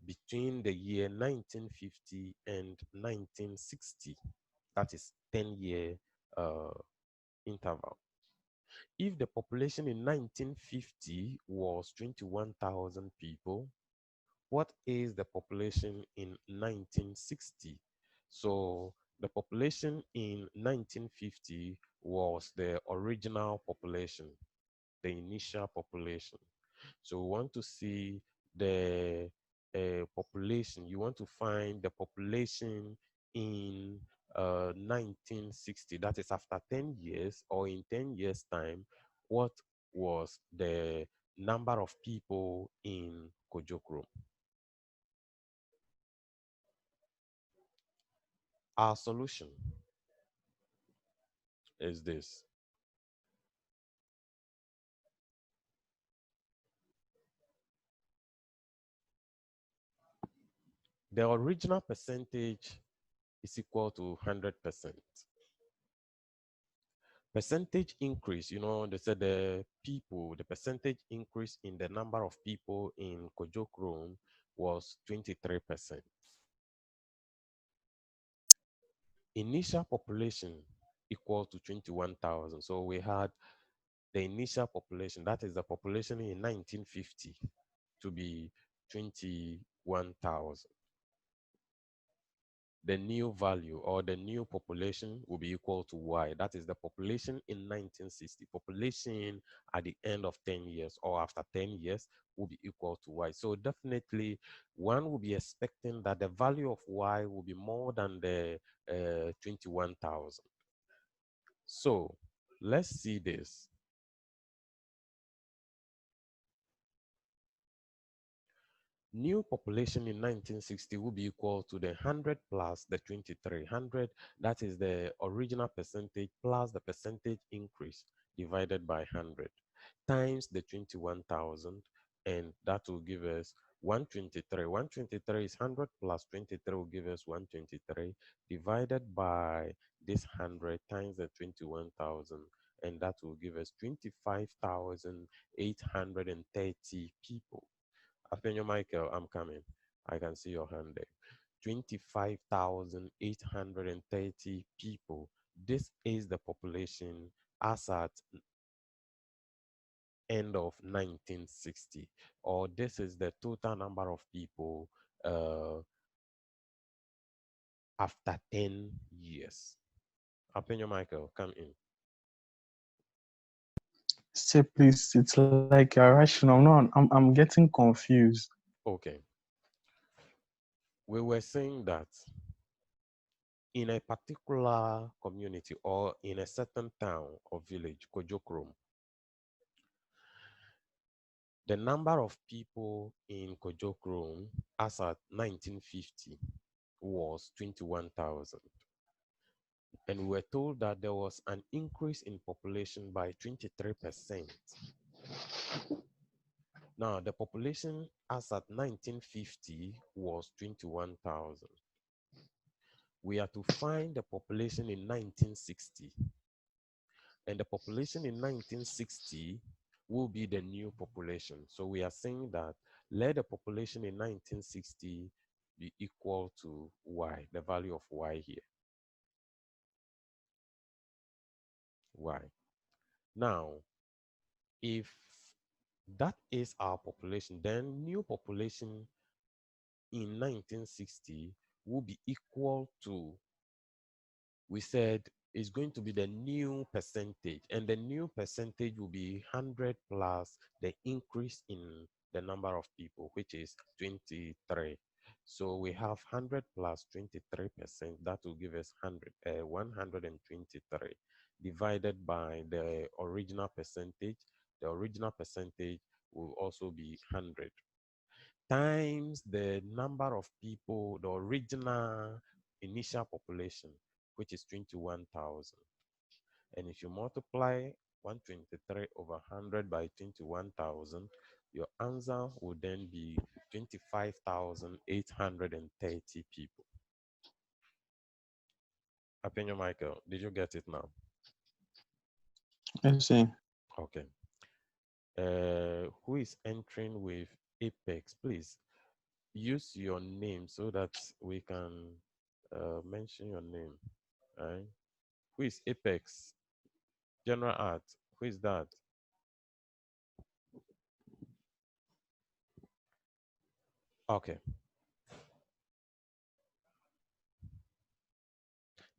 between the year 1950 and 1960. That is 10-year interval. If the population in 1950 was 21,000 people, what is the population in 1960? So the population in 1950 was the original population, the initial population. So we want to see the population. You want to find the population in 1960. That is after 10 years, or in 10 years' time, what was the number of people in Kojokrom? Our solution is this. The original percentage is equal to 100%. Percentage increase, you know, they said the percentage increase in the number of people in Kojokrom was 23%. Initial population equal to 21,000. So we had the initial population, that is the population in 1950, to be 21,000. The new value or the new population will be equal to y. That is the population in 1960. Population at the end of 10 years or after 10 years will be equal to y. So definitely one will be expecting that the value of y will be more than the 21,000. So let's see this. New population in 1960 will be equal to the 100 plus the 2300. That is the original percentage plus the percentage increase divided by 100 times the 21,000, and that will give us 123. 123 is 100 plus 23 will give us 123 divided by this 100 times the 21,000, and that will give us 25,830 people. Apenyo Michael, I'm coming. I can see your hand there. 25,830 people. This is the population as at end of 1960, or this is the total number of people after 10 years. Apenyo Michael, come in. Say please, it's like irrational. No, I'm getting confused. Okay. We were saying that in a particular community or in a certain town or village, Kojokrom, the number of people in Kojokrom as at 1950 was 21,000. And we were told that there was an increase in population by 23%. Now, the population as at 1950 was 21,000. We are to find the population in 1960. And the population in 1960 will be the new population. So we are saying that let the population in 1960 be equal to y, the value of y here. Y. Now, if that is our population, then new population in 1960 will be equal to, we said, is going to be the new percentage, and the new percentage will be 100 plus the increase in the number of people, which is 23. So we have 100 plus 23%. That will give us 123 divided by the original percentage. The original percentage will also be 100 times the number of people, the original initial population, which is 21,000. And if you multiply 123 over 100 by 21,000, your answer would then be 25,830 people. Apinyo Michael, did you get it now? I see. Okay. Who is entering with Apex? Please use your name so that we can mention your name. Right? Who is Apex? General Art. Who is that? Okay.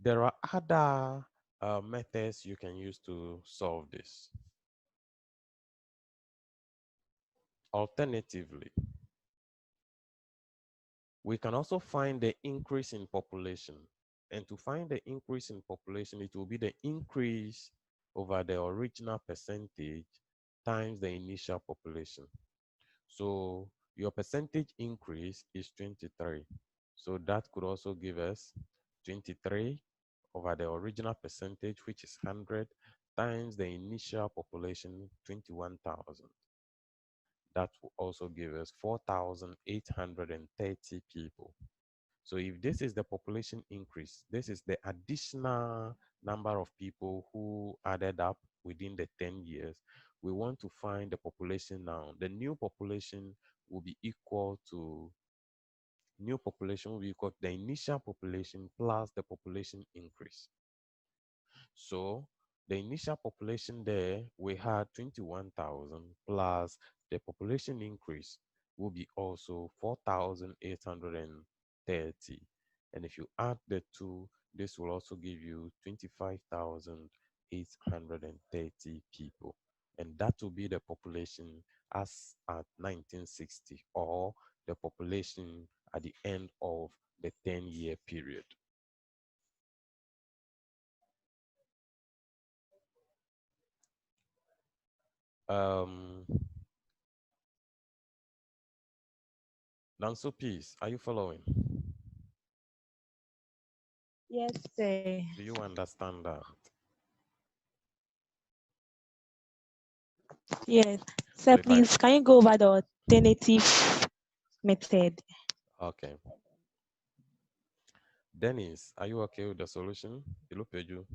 There are other methods you can use to solve this. Alternatively, we can also find the increase in population. And to find the increase in population, it will be the increase over the original percentage times the initial population. So your percentage increase is 23. So that could also give us 23 over the original percentage, which is 100, times the initial population, 21,000. That will also give us 4,830 people. So if this is the population increase, this is the additional number of people who added up within the 10 years. We want to find the population now. The new population will be equal to the initial population plus the population increase. So the initial population there, we had 21,000 plus the population increase will be also 4,830. And if you add the two, this will also give you 25,830 people. And that will be the population as at 1960, or the population at the end of the 10-year period. Nanso Peace, are you following? Yes, sir. Do you understand that? Yes. So Sir, if I, please, can you go over the alternative method? okay. Dennis, are you okay with the solution? Ilupeju.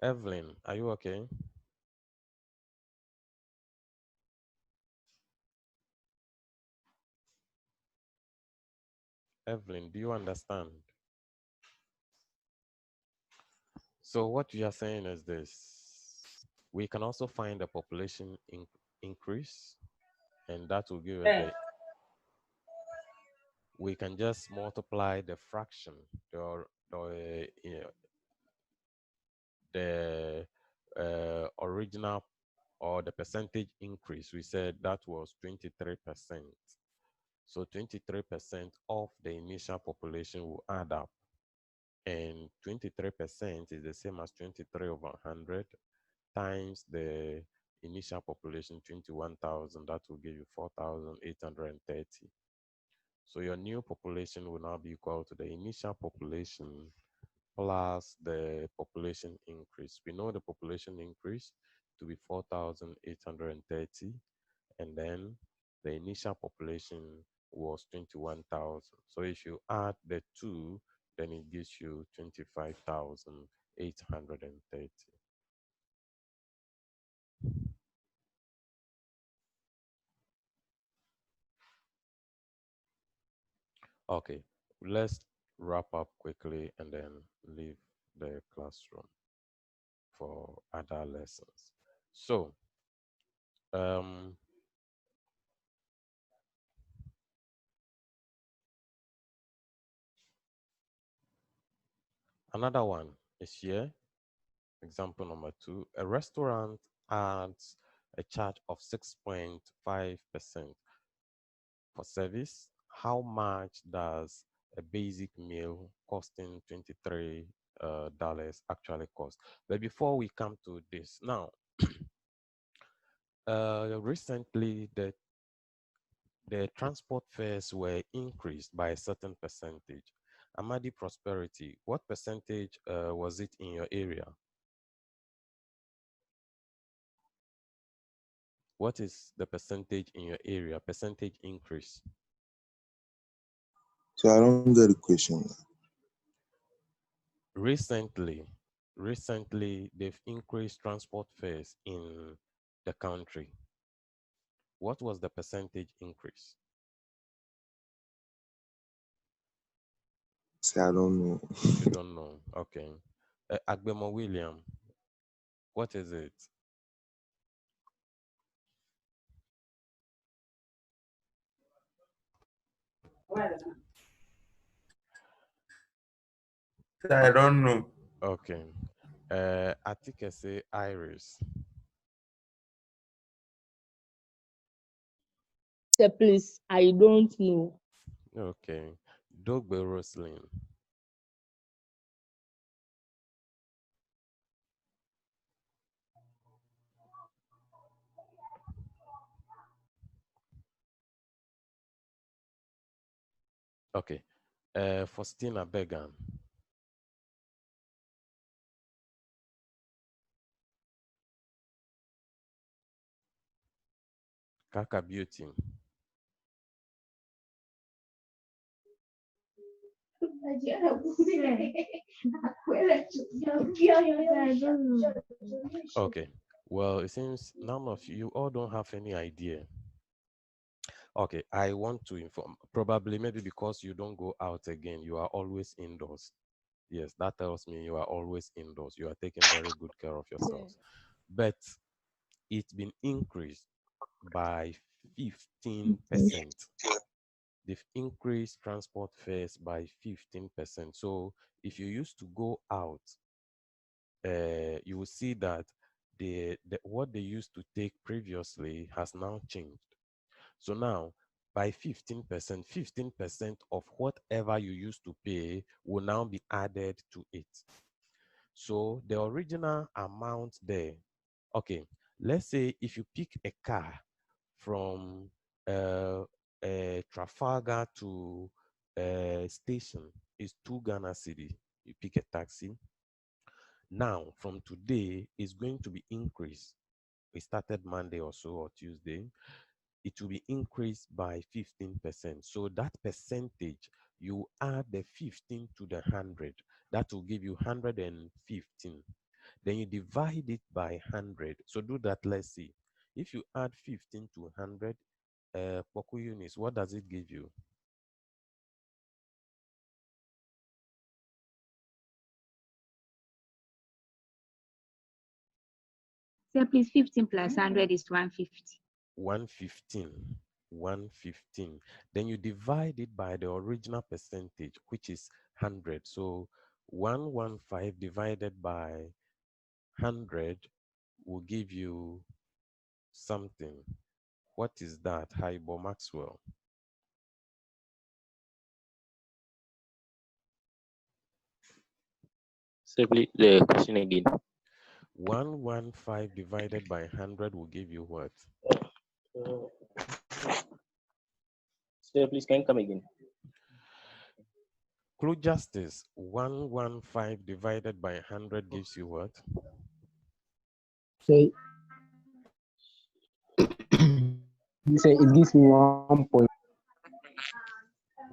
Evelyn, are you okay? Evelyn, do you understand? So what we are saying is this. We can also find the population increase, and that will give us we can just multiply the fraction, the original or the percentage increase. We said that was 23%. So 23% of the initial population will add up. And 23% is the same as 23 over 100 times the initial population, 21,000. That will give you 4,830. So your new population will now be equal to the initial population plus the population increase. We know the population increase to be 4,830, and then the initial population was 21,000. So if you add the two, then it gives you 25,830. Okay, let's wrap up quickly and then leave the classroom for other lessons. So, another one is here. Example number 2. A restaurant adds a charge of 6.5% for service. How much does a basic meal costing $23 actually cost? But before we come to this, now, recently the transport fares were increased by a certain percentage. Amadi Prosperity, what percentage was it in your area? What is the percentage in your area, percentage increase? So I don't get the question. Recently, they've increased transport fares in the country. What was the percentage increase? See, I don't know. You don't know. Okay. Agbemo William, what is it? I don't know. Okay. Atikese Iris. Sir, please, I don't know. Okay. Dogbe Roslyn. Okay. Faustina Began. Kaka Beauty. Okay. Well, it seems none of you all don't have any idea. Okay, I want to inform, probably maybe because you don't go out again, you are always indoors. Yes, that tells me you are always indoors. You are taking very good care of yourselves. But it's been increased by 15%. They've increased transport fares by 15%. So if you used to go out, you will see that what they used to take previously has now changed. So now, by 15%, 15% of whatever you used to pay will now be added to it. So the original amount there, okay, let's say if you pick a car from Trafalgar to station is 2 Ghana cedi, you pick a taxi. Now, from today, it's going to be increased. It started Monday or so, or Tuesday. It will be increased by 15%. So that percentage, you add the 15 to the 100. That will give you 115. Then you divide it by 100. So do that, let's see. If you add 15 to 100, Poku units, what does it give you? So please, 15 plus 100 is 150. 115. 115. Then you divide it by the original percentage, which is 100. So 115 divided by 100 will give you something. What is that, Haibo Maxwell? Simply the question again. 115 divided by 100 will give you what? So please can you come again? Clue Justice, 115 divided by 100 gives you what? Say, you say it gives me 1 point.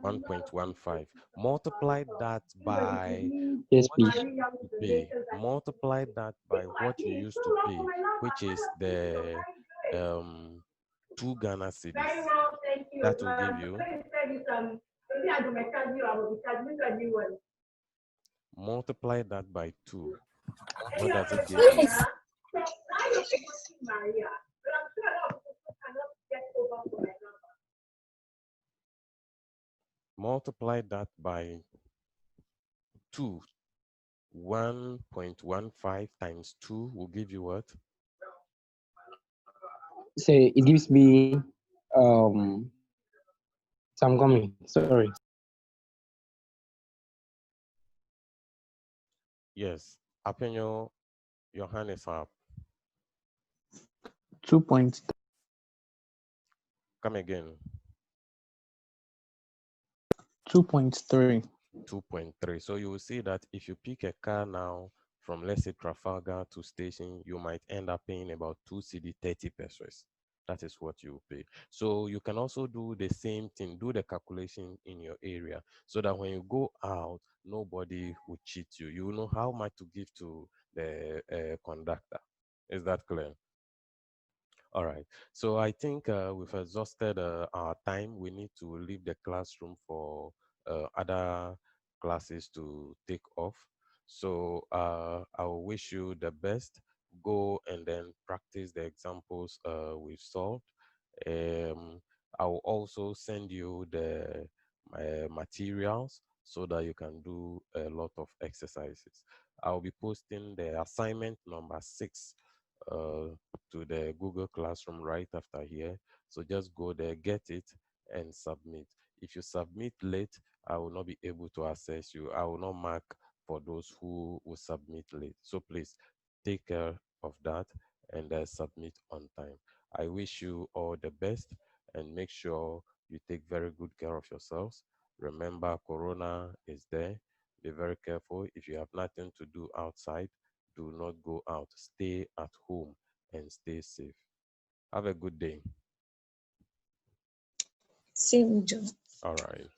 1.15. Multiply that by Yes, what please. you used to pay. Multiply that by what you used to pay, which is the 2 Ghana cedis. That will give you. Multiply that by 2. What does it give you? Multiply that by 2. 1.15 times 2 will give you what? Say it gives me so I'm coming. Sorry. Yes. Apenyo, your hand is up. 2.3. Come again. 2.3. 2.3. So you will see that if you pick a car now from, let's say, Trafalgar to station, you might end up paying about 2 CD 30 pesos. That is what you pay. So you can also do the same thing, do the calculation in your area, so that when you go out, nobody will cheat you. You will know how much to give to the conductor. Is that clear? All right. So I think we've exhausted our time. We need to leave the classroom for other classes to take off. So I will wish you the best. Go and then practice the examples we've solved. I will also send you the materials so that you can do a lot of exercises. I'll be posting the assignment number 6 to the Google Classroom right after here. So just go there, get it, and submit. If you submit late, I will not be able to access you. I will not mark for those who will submit late. So please take care of that and submit on time. I wish you all the best and make sure you take very good care of yourselves. Remember, Corona is there. Be very careful. If you have nothing to do outside, do not go out. Stay at home and stay safe. Have a good day. Same job. All right.